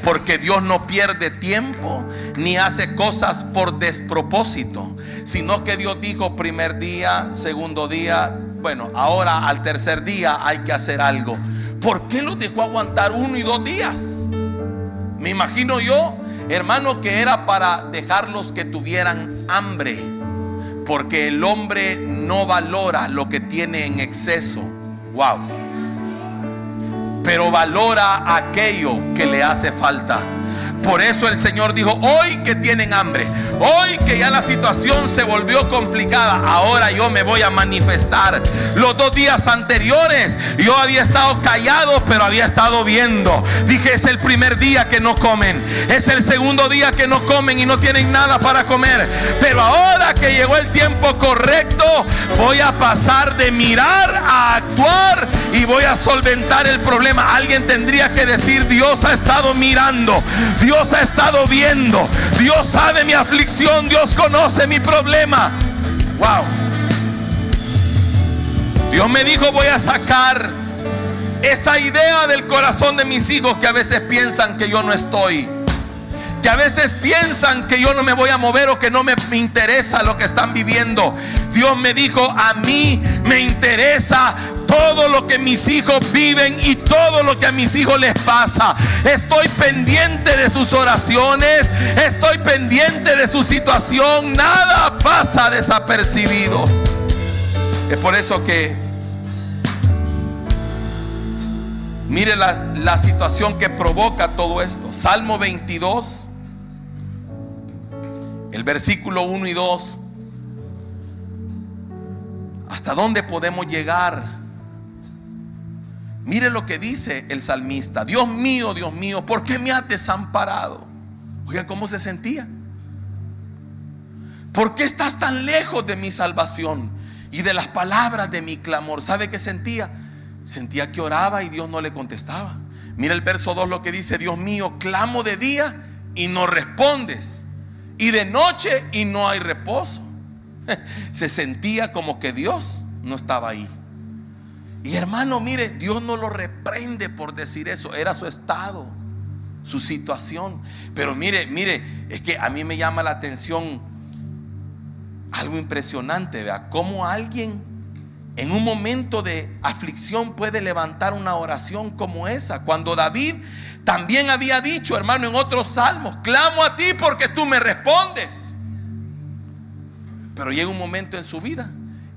Porque Dios no pierde tiempo ni hace cosas por despropósito, sino que Dios dijo primer día, segundo día, bueno, ahora al tercer día hay que hacer algo. ¿Por qué los dejó aguantar 1 y 2 días? Me imagino yo, hermano, que era para dejarlos que tuvieran hambre, porque el hombre no valora lo que tiene en exceso. Wow. Pero valora aquello que le hace falta. Por eso el Señor dijo: hoy que tienen hambre, hoy que ya la situación se volvió complicada, ahora yo me voy a manifestar. Los 2 días anteriores yo había estado callado, pero había estado viendo. Dije: es el primer día que no comen, es el segundo día que no comen y no tienen nada para comer. Pero ahora que llegó el tiempo correcto, voy a pasar de mirar a actuar y voy a solventar el problema. Alguien tendría que decir: Dios ha estado mirando, Dios ha estado viendo, Dios sabe mi aflicción, Dios conoce mi problema. Wow. Dios me dijo: voy a sacar esa idea del corazón de mis hijos que a veces piensan que yo no estoy, que a veces piensan que yo no me voy a mover o que no me interesa lo que están viviendo. Dios me dijo: a mí me interesa todo lo que mis hijos viven y todo lo que a mis hijos les pasa. Estoy pendiente de sus oraciones, estoy pendiente de su situación. Nada pasa desapercibido. Es por eso que mire la situación que provoca todo esto. Salmo 22, el versículo 1 y 2. ¿Hasta dónde podemos llegar? Mire lo que dice el salmista: Dios mío, ¿por qué me has desamparado? Oigan cómo se sentía. ¿Por qué estás tan lejos de mi salvación y de las palabras de mi clamor? ¿Sabe qué sentía? Sentía que oraba y Dios no le contestaba. Mira el verso 2 lo que dice: Dios mío, clamo de día y no respondes, y de noche y no hay reposo. Se sentía como que Dios no estaba ahí. Y hermano, mire, Dios no lo reprende por decir eso. Era su estado, su situación. Pero mire, es que a mí me llama la atención algo impresionante. Vea cómo alguien en un momento de aflicción puede levantar una oración como esa, cuando David también había dicho, hermano, en otros salmos: clamo a ti porque tú me respondes. Pero llega un momento en su vida,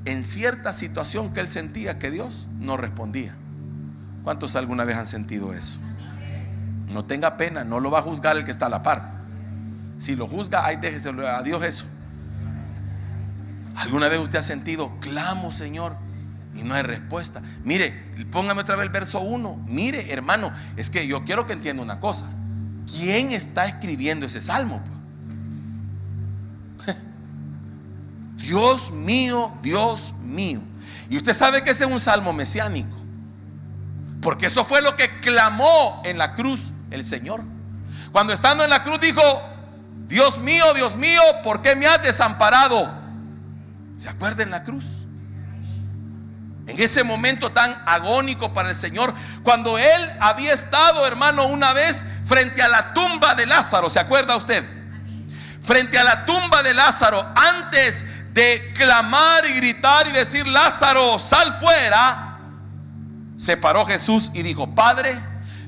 en cierta situación, que él sentía que Dios no respondía. ¿Cuántos alguna vez han sentido eso? No tenga pena, no lo va a juzgar el que está a la par. Si lo juzga, ahí déjeselo a Dios eso. ¿Alguna vez usted ha sentido: clamo, Señor, y no hay respuesta? Mire, póngame otra vez el verso 1. Mire, hermano, es que yo quiero que entienda una cosa. ¿Quién está escribiendo ese salmo? Dios mío, Dios mío. Y usted sabe que ese es un salmo mesiánico, porque eso fue lo que clamó en la cruz el Señor. Cuando estando en la cruz dijo: Dios mío, ¿por qué me has desamparado? ¿Se acuerda en la cruz? En ese momento tan agónico para el Señor, cuando Él había estado, hermano, una vez frente a la tumba de Lázaro. ¿Se acuerda usted? Frente a la tumba de Lázaro, antes de clamar y gritar y decir: Lázaro, sal fuera, se paró Jesús y dijo: Padre,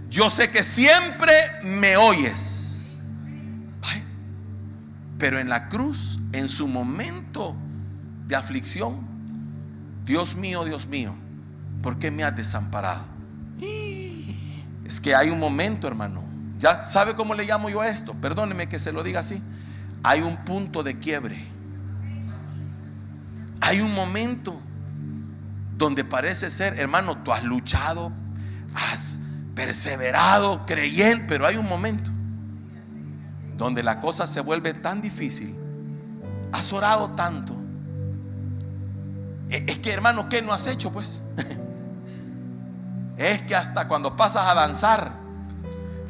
yo sé que siempre me oyes. Ay, pero en la cruz, en su momento de aflicción: Dios mío, ¿por qué me has desamparado? Es que hay un momento, hermano. ¿Ya sabe cómo le llamo yo a esto? Perdóneme que se lo diga así. Hay un punto de quiebre. Hay un momento donde parece ser, hermano, tú has luchado, has perseverado, creyendo, pero hay un momento donde la cosa se vuelve tan difícil. Has orado tanto. Es que, hermano, ¿qué no has hecho pues? Es que hasta cuando pasas a danzar,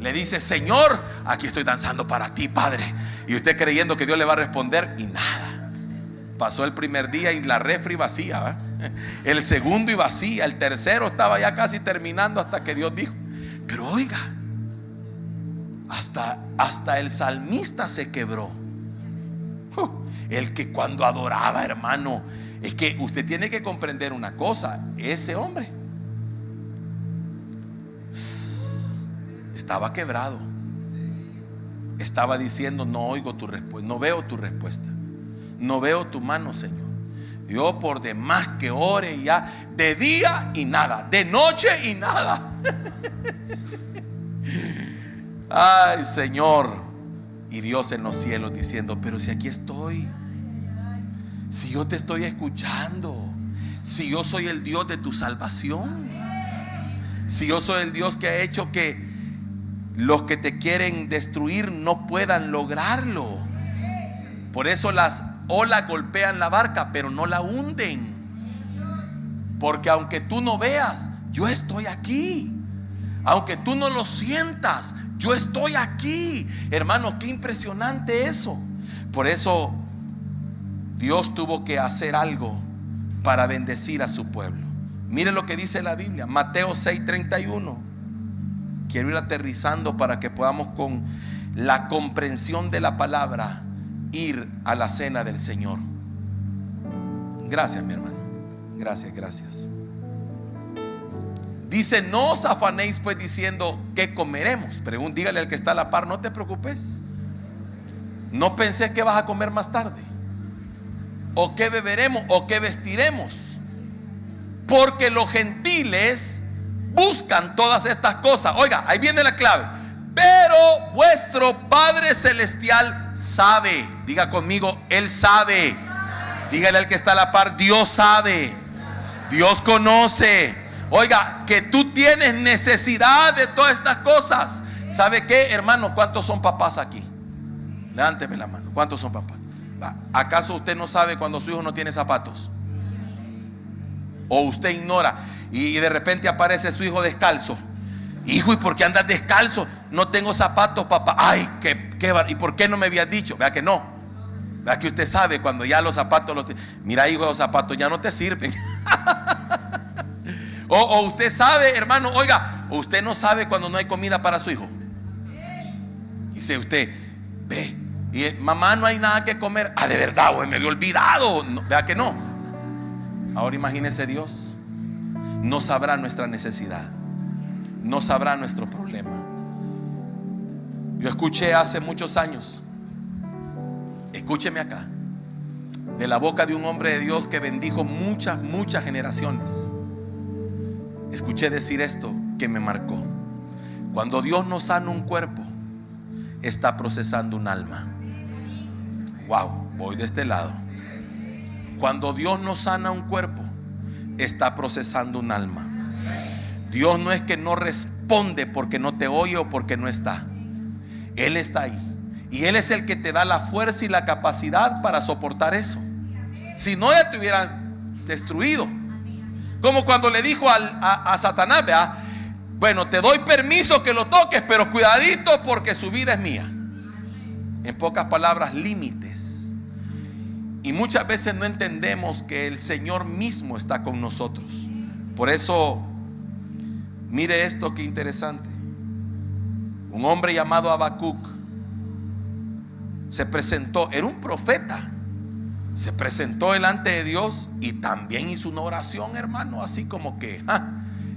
le dices: Señor, aquí estoy danzando para ti, Padre. Y usted creyendo que Dios le va a responder, y nada. Pasó el primer día y la refri vacía, ¿eh? El segundo y vacía. El tercero estaba ya casi terminando hasta que Dios dijo: pero oiga, Hasta el salmista se quebró. El que cuando adoraba, hermano, es que usted tiene que comprender una cosa. Ese hombre estaba quebrado. Estaba diciendo: no oigo tu respuesta, no veo tu respuesta, no veo tu mano, Señor. Yo por demás que ore ya, de día y nada, de noche y nada. Ay, Señor. Y Dios en los cielos diciendo: pero si aquí estoy, si yo te estoy escuchando, si yo soy el Dios de tu salvación, si yo soy el Dios que ha hecho que los que te quieren destruir no puedan lograrlo. Por eso las olas golpean la barca, pero no la hunden. Porque aunque tú no veas, yo estoy aquí. Aunque tú no lo sientas, yo estoy aquí. Hermano, qué impresionante eso. Por eso Dios tuvo que hacer algo para bendecir a su pueblo. Mire lo que dice la Biblia, Mateo 6:31. Quiero ir aterrizando para que podamos, con la comprensión de la palabra, ir a la cena del Señor. Gracias, mi hermano. Gracias. Dice: no os afanéis pues diciendo ¿qué comeremos? Dígale al que está a la par: no te preocupes. No pensé que vas a comer más tarde, o qué beberemos, o qué vestiremos, porque los gentiles buscan todas estas cosas. Oiga, ahí viene la clave. Pero vuestro Padre Celestial sabe. Diga conmigo: Él sabe. Dígale al que está a la par: Dios sabe, Dios conoce. Oiga, que tú tienes necesidad de todas estas cosas. ¿Sabe qué, hermano? ¿Cuántos son papás aquí? Levánteme la mano. ¿Cuántos son papás? ¿Acaso usted no sabe cuando su hijo no tiene zapatos? O usted ignora y de repente aparece su hijo descalzo. Hijo, ¿y por qué andas descalzo? No tengo zapatos, papá. Ay, ¿y por qué no me habías dicho? Vea que no. Vea que usted sabe cuando ya los zapatos mira, hijo, los zapatos ya no te sirven. O usted sabe, hermano, oiga, usted no sabe cuando no hay comida para su hijo. Dice usted: ve, y mamá, no hay nada que comer. Ah, de verdad, güey, me había olvidado. No, vea que no. Ahora imagínese Dios. No sabrá nuestra necesidad, no sabrá nuestro problema. Yo escuché hace muchos años, escúcheme acá, de la boca de un hombre de Dios que bendijo muchas generaciones. Escuché decir esto que me marcó: cuando Dios nos sana un cuerpo, está procesando un alma. Wow, voy de este lado. Cuando Dios nos sana un cuerpo, está procesando un alma. Dios no es que no responde porque no te oye o porque no está. Él está ahí, y Él es el que te da la fuerza y la capacidad para soportar eso. Si no, ya te hubieran destruido. Como cuando le dijo a Satanás: vea, bueno, te doy permiso que lo toques, pero cuidadito porque su vida es mía. En pocas palabras, límites. Y muchas veces no entendemos que el Señor mismo está con nosotros. Por eso, mire esto, qué interesante. Un hombre llamado Habacuc se presentó, era un profeta. Se presentó delante de Dios y también hizo una oración, hermano, así como que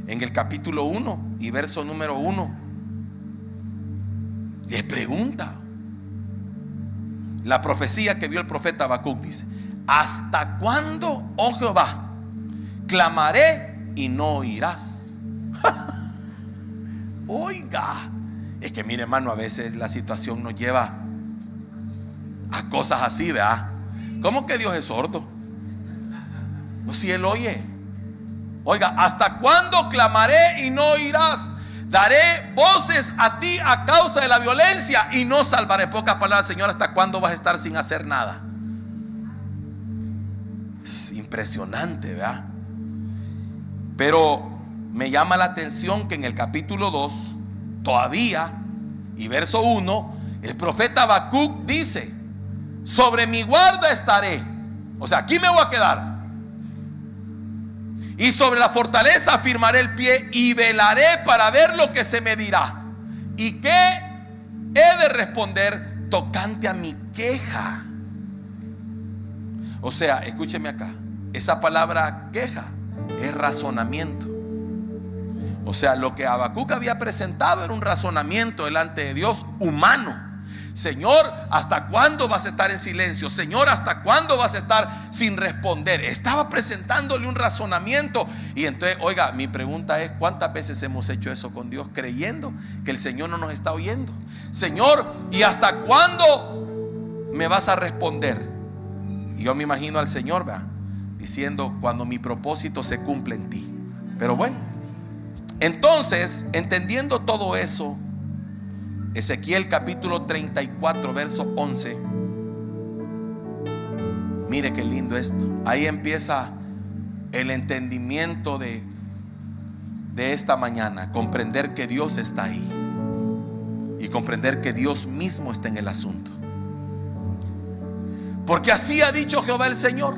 en el capítulo 1 y verso número 1 le pregunta. La profecía que vio el profeta Habacuc dice: ¿hasta cuándo, oh Jehová, clamaré y no oirás? Oiga, es que mire, hermano, a veces la situación nos lleva a cosas así, ¿verdad? ¿Cómo que Dios es sordo? No, si Él oye. Oiga, ¿hasta cuándo clamaré y no oirás? Daré voces a ti a causa de la violencia y no salvaré. En pocas palabras, Señor, ¿hasta cuándo vas a estar sin hacer nada? Es impresionante, ¿verdad? Pero me llama la atención que en el capítulo 2 todavía, y verso 1, el profeta Habacuc dice: sobre mi guarda estaré. O sea, aquí me voy a quedar. Y sobre la fortaleza afirmaré el pie y velaré para ver lo que se me dirá. ¿Y qué he de responder tocante a mi queja. O sea, escúcheme acá, esa palabra queja es razonamiento. O sea, lo que Habacuc había presentado era un razonamiento delante de Dios humano. Señor, ¿hasta cuándo vas a estar en silencio? Señor, ¿hasta cuándo vas a estar sin responder? Estaba presentándole un razonamiento. Y entonces, oiga, mi pregunta es: ¿cuántas veces hemos hecho eso con Dios creyendo que el Señor no nos está oyendo? Señor, ¿y hasta cuándo me vas a responder? Y yo me imagino al Señor, ¿verdad?, diciendo: cuando mi propósito se cumple en ti. Pero bueno, entonces, entendiendo todo eso, Ezequiel capítulo 34 verso 11. Mire qué lindo esto. Ahí empieza el entendimiento de esta mañana. Comprender que Dios está ahí y comprender que Dios mismo está en el asunto. Porque así ha dicho Jehová el Señor: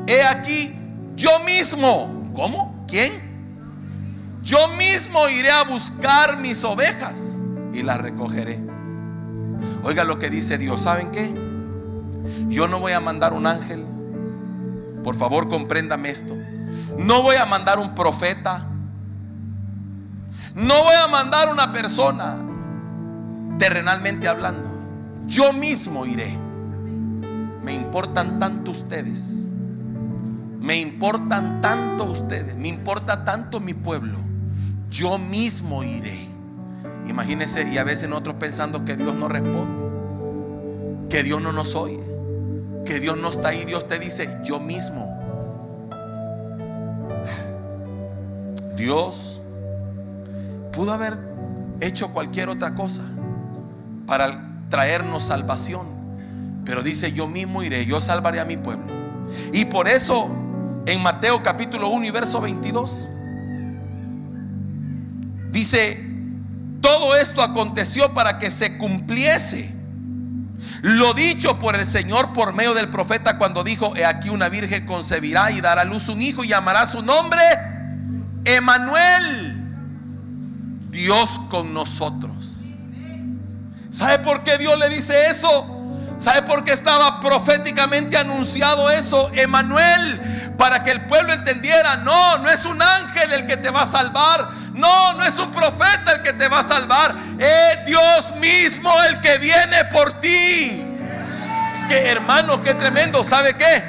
he aquí, yo mismo. ¿Cómo? ¿Quién? Yo mismo iré a buscar mis ovejas y las recogeré. Oiga lo que dice Dios. ¿Saben qué? Yo no voy a mandar un ángel. Por favor, compréndame esto. No voy a mandar un profeta. No voy a mandar una persona, terrenalmente hablando. Yo mismo iré. Me importan tanto ustedes. Me importan tanto ustedes. Me importa tanto mi pueblo. Yo mismo iré. Imagínense, y a veces nosotros pensando que Dios no responde, que Dios no nos oye, que Dios no está ahí. Dios te dice: yo mismo. Dios pudo haber hecho cualquier otra cosa para traernos salvación, pero dice: yo mismo iré, yo salvaré a mi pueblo. Y por eso en Mateo capítulo 1 y verso 22 dice: todo esto aconteció para que se cumpliese lo dicho por el Señor por medio del profeta, cuando dijo: he aquí, una virgen concebirá y dará a luz un hijo y llamará su nombre Emmanuel, Dios con nosotros. ¿Sabe por qué Dios le dice eso? ¿Sabe por qué estaba proféticamente anunciado eso? Emmanuel, para que el pueblo entendiera: no es un ángel el que te va a salvar, no es un profeta el que te va a salvar, es Dios mismo el que viene por ti. Es que, hermano, qué tremendo. ¿Sabe qué?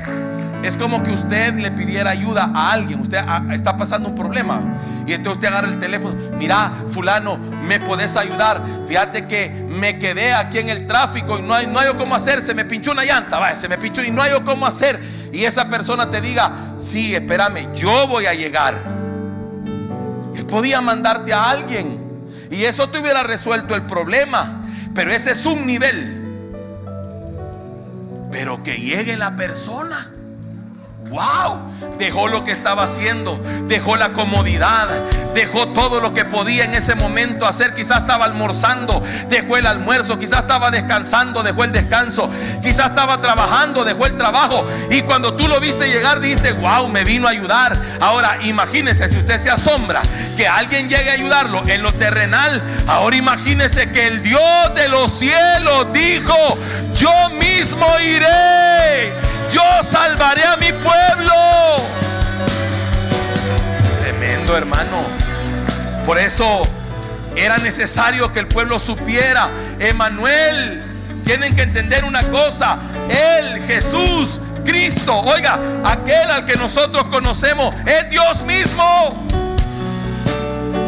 Es como que usted le pidiera ayuda a alguien. Usted está pasando un problema y entonces usted agarra el teléfono: mira, fulano, ¿me podés ayudar? Fíjate que me quedé aquí en el tráfico y no hay cómo hacer. Se me pinchó una llanta, se me pinchó y no hay cómo hacer. Y esa persona te diga: sí, espérame, yo voy a llegar. Él podía mandarte a alguien y eso te hubiera resuelto el problema, pero ese es un nivel. Pero que llegue la persona. Wow, dejó lo que estaba haciendo, dejó la comodidad, dejó todo lo que podía en ese momento hacer. Quizás estaba almorzando, dejó el almuerzo. Quizás estaba descansando, dejó el descanso. Quizás estaba trabajando, dejó el trabajo. Y cuando tú lo viste llegar, dijiste: wow, me vino a ayudar. Ahora imagínese, si usted se asombra que alguien llegue a ayudarlo en lo terrenal, ahora imagínese que el Dios de los cielos dijo: yo mismo iré, yo salvaré a mi pueblo. Tremendo, hermano. Por eso era necesario que el pueblo supiera: Emmanuel. Tienen que entender una cosa: Él, Jesús, Cristo, oiga, aquel al que nosotros conocemos, es Dios mismo.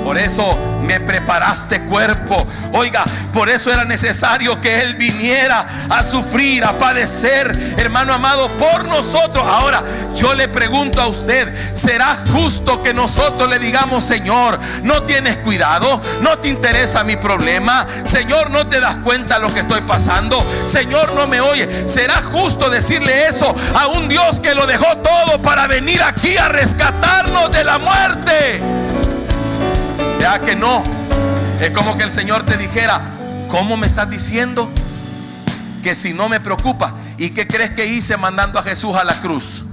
Por eso me preparaste cuerpo. Oiga, por eso era necesario que Él viniera a sufrir, a padecer, hermano amado, por nosotros. Ahora yo le pregunto a usted: ¿será justo que nosotros le digamos: Señor, no tienes cuidado, no te interesa mi problema? Señor, no te das cuenta lo que estoy pasando. Señor, no me oye. ¿Será justo decirle eso a un Dios que lo dejó todo para venir aquí a rescatarnos de la muerte? Ya que no. Es como que el Señor te dijera: ¿cómo me estás diciendo que si no me preocupa? ¿Y qué crees que hice mandando a Jesús a la cruz?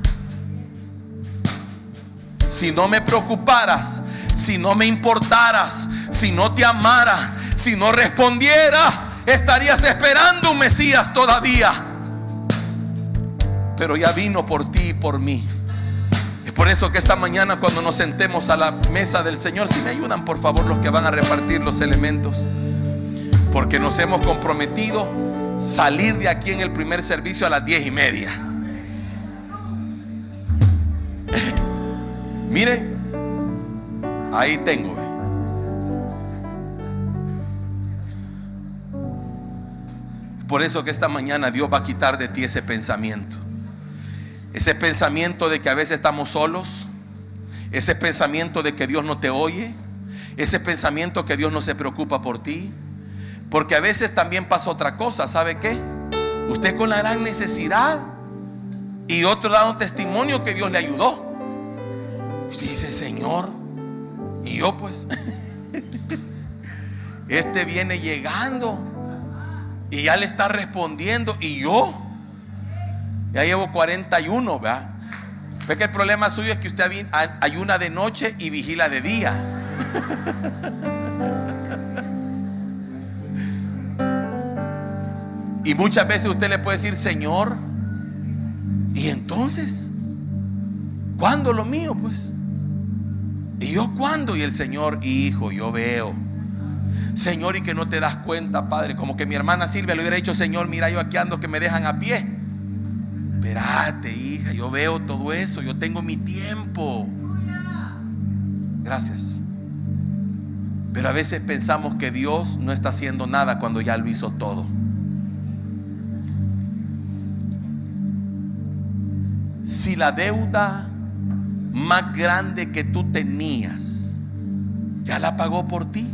Si no me preocuparas, si no me importaras, si no te amara, si no respondiera, estarías esperando un Mesías todavía, pero ya vino por ti y por mí. Es por eso que esta mañana, cuando nos sentemos a la mesa del Señor, si me ayudan por favor los que van a repartir los elementos, porque nos hemos comprometido salir de aquí en el primer servicio a las 10:30. Mire, ahí tengo. Por eso que esta mañana Dios va a quitar de ti ese pensamiento. Ese pensamiento de que a veces estamos solos. Ese pensamiento de que Dios no te oye. Ese pensamiento que Dios no se preocupa por ti. Porque a veces también pasa otra cosa. ¿Sabe qué? Usted con la gran necesidad y otro dando testimonio que Dios le ayudó. Usted dice: Señor, y yo pues este viene llegando y ya le está respondiendo, y yo ya llevo 41, ¿verdad? Ve que el problema suyo es que usted ayuna de noche y vigila de día. Y muchas veces usted le puede decir: Señor, ¿y entonces? ¿Cuándo lo mío pues? ¿Y yo cuándo? Y el Señor: hijo, yo veo. Señor, y que no te das cuenta, Padre. Como que mi hermana Silvia le hubiera dicho: Señor, mira, yo aquí ando que me dejan a pie. Espérate, hija, yo veo todo eso. Yo tengo mi tiempo. Gracias. Pero a veces pensamos que Dios no está haciendo nada cuando ya lo hizo todo. Si la deuda más grande que tú tenías ya la pagó por ti,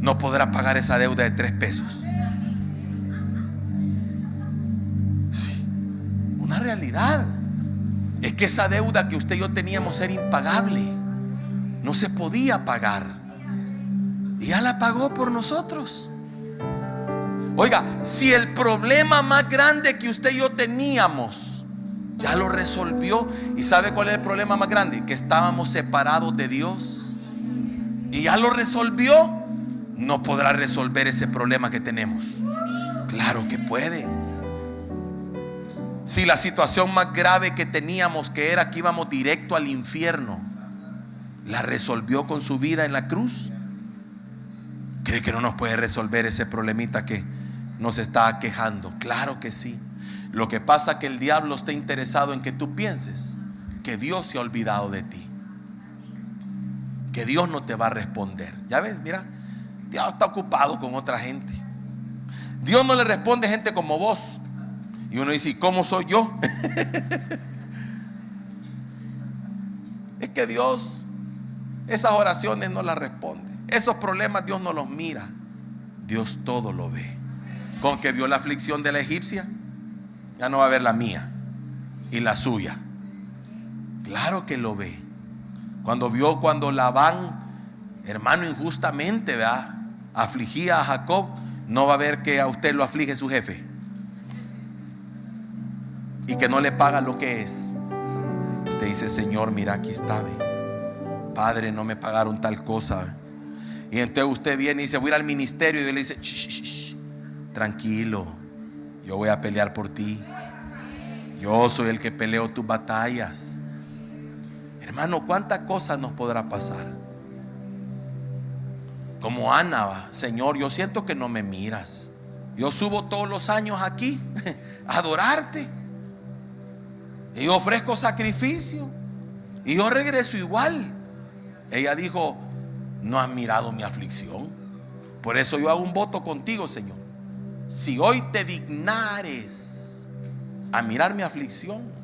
no podrás pagar esa deuda de 3 pesos. Sí, una realidad es que esa deuda que usted y yo teníamos era impagable, no se podía pagar, y ya la pagó por nosotros. Oiga, si el problema más grande que usted y yo teníamos ya lo resolvió, ¿y sabe cuál es el problema más grande? Que estábamos separados de Dios, y ya lo resolvió. No podrá resolver ese problema que tenemos. Claro que puede. Si la situación más grave que teníamos, que era que íbamos directo al infierno, la resolvió con su vida en la cruz, ¿cree que no nos puede resolver ese problemita que nos está quejando? Claro que sí. Lo que pasa es que el diablo está interesado en que tú pienses que Dios se ha olvidado de ti, que Dios no te va a responder. Ya ves, mira, Dios está ocupado con otra gente. Dios no le responde a gente como vos. Y uno dice: ¿y cómo soy yo? Es que Dios esas oraciones no las responde. Esos problemas Dios no los mira. Dios todo lo ve. Con que vio la aflicción de la egipcia, ya no va a ver la mía y la suya. Claro que lo ve. Cuando Labán, hermano, injustamente, ¿verdad?, afligía a Jacob, no va a ver que a usted lo aflige su jefe y que no le paga lo que es. Usted dice: Señor, mira, aquí está, Padre, no me pagaron tal cosa. Y entonces usted viene y dice: voy a ir al ministerio, y Dios le dice: shh, tranquilo, yo voy a pelear por ti. Yo soy el que peleo tus batallas. Hermano, ¿cuántas cosas nos podrá pasar? Como Ana: Señor, yo siento que no me miras. Yo subo todos los años aquí a adorarte, y yo ofrezco sacrificio, y yo regreso igual. Ella dijo: no has mirado mi aflicción. Por eso yo hago un voto contigo, Señor. Si hoy te dignares a mirar mi aflicción.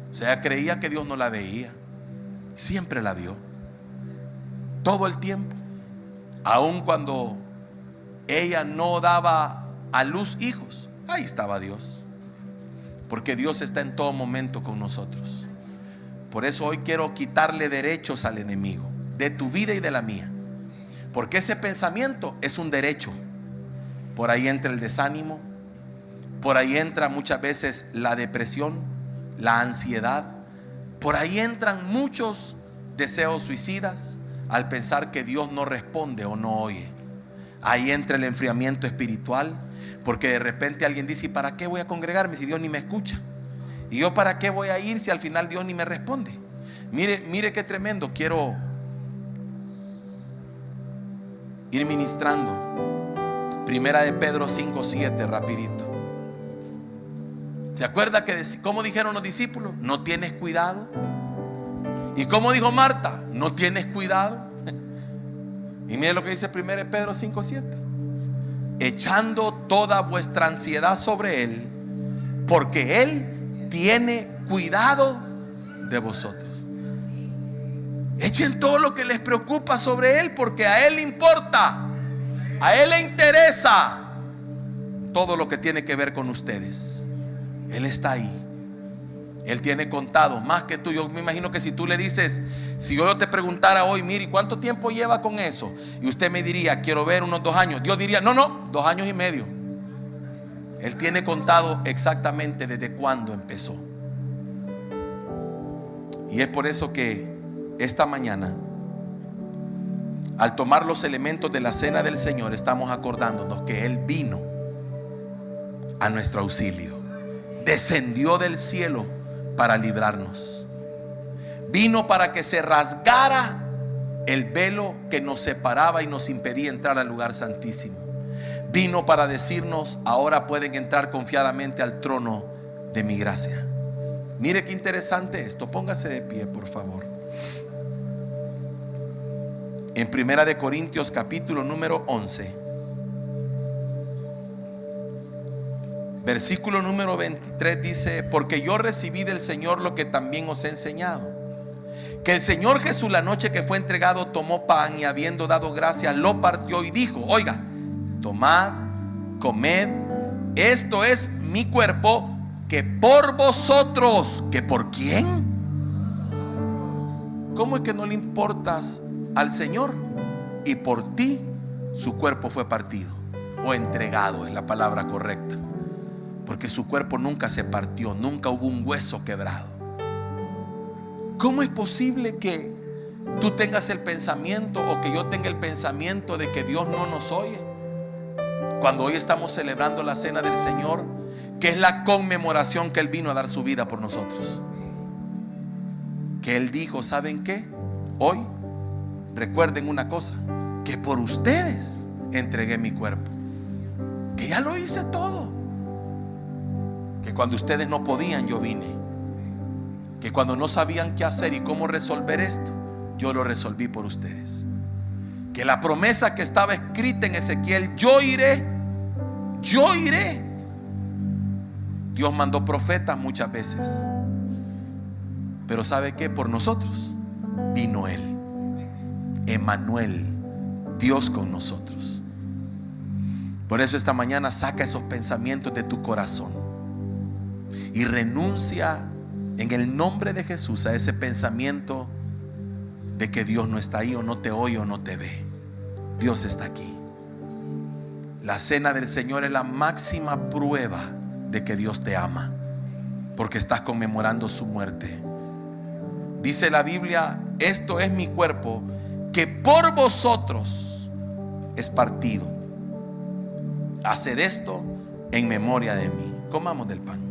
O sea, creía que Dios no la veía. Siempre la vio, todo el tiempo. Aun cuando ella no daba a luz hijos, ahí estaba Dios. Porque Dios está en todo momento con nosotros. Por eso hoy quiero quitarle derechos al enemigo, de tu vida y de la mía. Porque ese pensamiento es un derecho. Por ahí entra el desánimo, por ahí entra muchas veces la depresión, la ansiedad. Por ahí entran muchos deseos suicidas al pensar que Dios no responde o no oye. Ahí entra el enfriamiento espiritual, porque de repente alguien dice: ¿y para qué voy a congregarme si Dios ni me escucha? ¿Y yo para qué voy a ir si al final Dios ni me responde? Mire qué tremendo. Quiero ir ministrando Primera de Pedro 5:7 rapidito. ¿Se acuerda que cómo dijeron los discípulos? ¿No tienes cuidado? ¿Y cómo dijo Marta? ¿No tienes cuidado? Y mire lo que dice 1 Pedro 5:7: echando toda vuestra ansiedad sobre Él, porque Él tiene cuidado de vosotros. Echen todo lo que les preocupa sobre Él, porque a Él le importa, a Él le interesa todo lo que tiene que ver con ustedes. Él está ahí. Él tiene contado más que tú. Yo me imagino que si tú le dices, si yo te preguntara hoy: mire, ¿cuánto tiempo lleva con eso? Y usted me diría: quiero ver unos 2 años. Dios diría: no, 2 años y medio. Él tiene contado exactamente desde cuándo empezó. Y es por eso que esta mañana, al tomar los elementos de la cena del Señor, estamos acordándonos que Él vino a nuestro auxilio. Descendió del cielo para librarnos. Vino para que se rasgara el velo que nos separaba y nos impedía entrar al lugar santísimo. Vino para decirnos: ahora pueden entrar confiadamente al trono de mi gracia. Mire qué interesante esto. Póngase de pie, por favor. En Primera de Corintios capítulo número 11, versículo número 23 dice: porque yo recibí del Señor lo que también os he enseñado, que el Señor Jesús, la noche que fue entregado, tomó pan y habiendo dado gracias, lo partió y dijo: oiga, tomad, comed, esto es mi cuerpo, que por vosotros. ¿Que por quién? ¿Cómo es que no le importas al Señor? Y por ti su cuerpo fue partido, o entregado es la palabra correcta, porque su cuerpo nunca se partió, nunca hubo un hueso quebrado. ¿Cómo es posible que tú tengas el pensamiento, o que yo tenga el pensamiento, de que Dios no nos oye? Cuando hoy estamos celebrando la cena del Señor, que es la conmemoración que Él vino a dar su vida por nosotros. Que Él dijo: ¿saben qué? Hoy recuerden una cosa, que por ustedes entregué mi cuerpo, que ya lo hice todo, que cuando ustedes no podían, yo vine, que cuando no sabían qué hacer y cómo resolver esto, yo lo resolví por ustedes, que la promesa que estaba escrita en Ezequiel: yo iré, yo iré. Dios mandó profetas muchas veces, pero ¿sabe qué? Por nosotros vino Él, Emmanuel, Dios con nosotros. Por eso esta mañana saca esos pensamientos de tu corazón y renuncia en el nombre de Jesús a ese pensamiento de que Dios no está ahí, o no te oye, o no te ve. Dios está aquí. La cena del Señor es la máxima prueba de que Dios te ama, porque estás conmemorando su muerte. Dice la Biblia: esto es mi cuerpo, que por vosotros es partido. Haced esto en memoria de mí. Comamos del pan.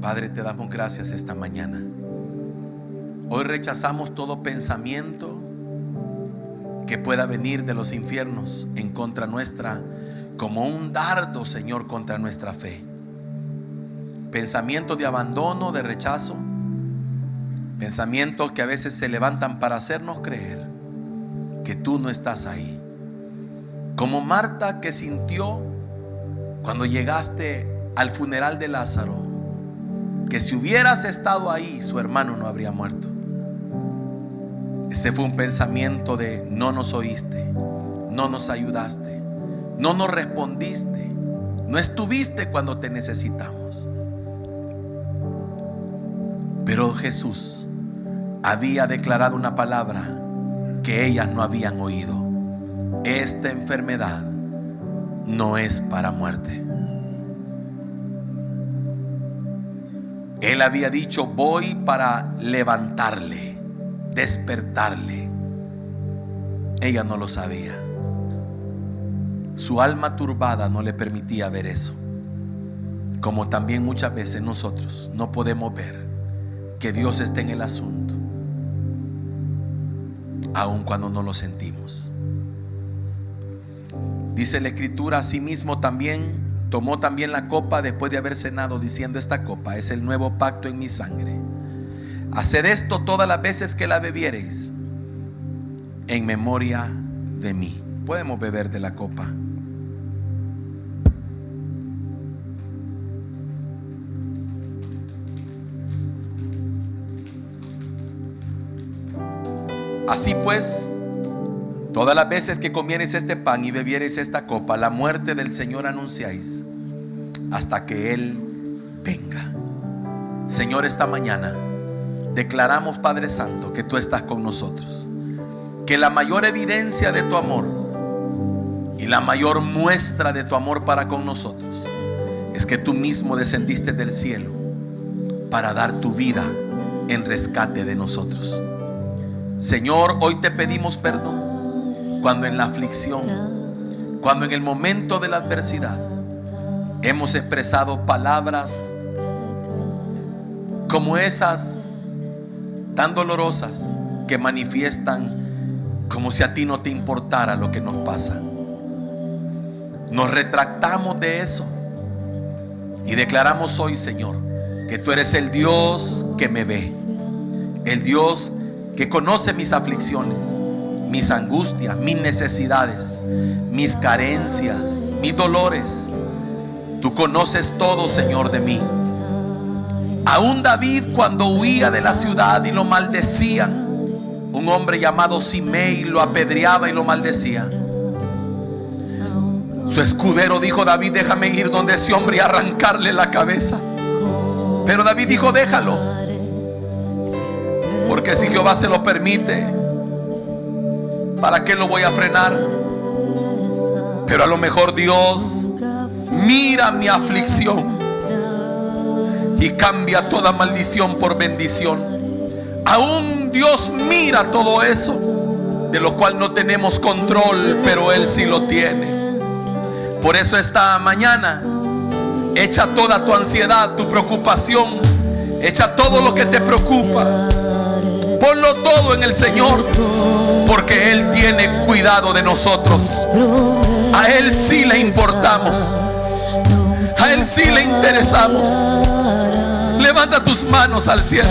Padre, te damos gracias esta mañana. Hoy rechazamos todo pensamiento que pueda venir de los infiernos en contra nuestra, como un dardo, Señor, contra nuestra fe. Pensamientos de abandono, de rechazo, pensamientos que a veces se levantan para hacernos creer que tú no estás ahí. Como Marta, que sintió cuando llegaste al funeral de Lázaro, que si hubieras estado ahí, su hermano no habría muerto. Ese fue un pensamiento de: no nos oíste, no nos ayudaste, no nos respondiste, no estuviste cuando te necesitamos. Pero Jesús había declarado una palabra que ellas no habían oído: esta enfermedad no es para muerte. Él había dicho: voy para levantarle, despertarle. Ella no lo sabía. Su alma turbada no le permitía ver eso. Como también muchas veces nosotros no podemos ver que Dios está en el asunto, aun cuando no lo sentimos. Dice la Escritura: asimismo también tomó también la copa después de haber cenado, diciendo: esta copa es el nuevo pacto en mi sangre. Haced esto todas las veces que la bebiereis en memoria de mí. Podemos beber de la copa. Así pues, todas las veces que comiereis este pan y bebiereis esta copa, la muerte del Señor anunciáis hasta que Él venga. Señor, esta mañana declaramos, Padre Santo, que tú estás con nosotros, que la mayor evidencia de tu amor y la mayor muestra de tu amor para con nosotros es que tú mismo descendiste del cielo para dar tu vida en rescate de nosotros. Señor, hoy te pedimos perdón cuando en la aflicción, cuando en el momento de la adversidad hemos expresado palabras como esas tan dolorosas que manifiestan como si a ti no te importara lo que nos pasa. Nos retractamos de eso y declaramos hoy, Señor, que tú eres el Dios que me ve, el Dios que conoce mis aflicciones, mis angustias, mis necesidades, mis carencias, mis dolores. Tú conoces todo, Señor, de mí. Aún David, cuando huía de la ciudad y lo maldecían, un hombre llamado Simei lo apedreaba y lo maldecía. Su escudero dijo: David, déjame ir donde ese hombre y arrancarle la cabeza. Pero David dijo: déjalo, porque si Jehová se lo permite, ¿para qué lo voy a frenar? Pero a lo mejor Dios mira mi aflicción y cambia toda maldición por bendición. Aún Dios mira todo eso, de lo cual no tenemos control, pero Él sí lo tiene. Por eso esta mañana, echa toda tu ansiedad, tu preocupación, echa todo lo que te preocupa, ponlo todo en el Señor, porque Él tiene cuidado de nosotros. A Él sí le importamos, a Él sí le interesamos. Levanta tus manos al cielo.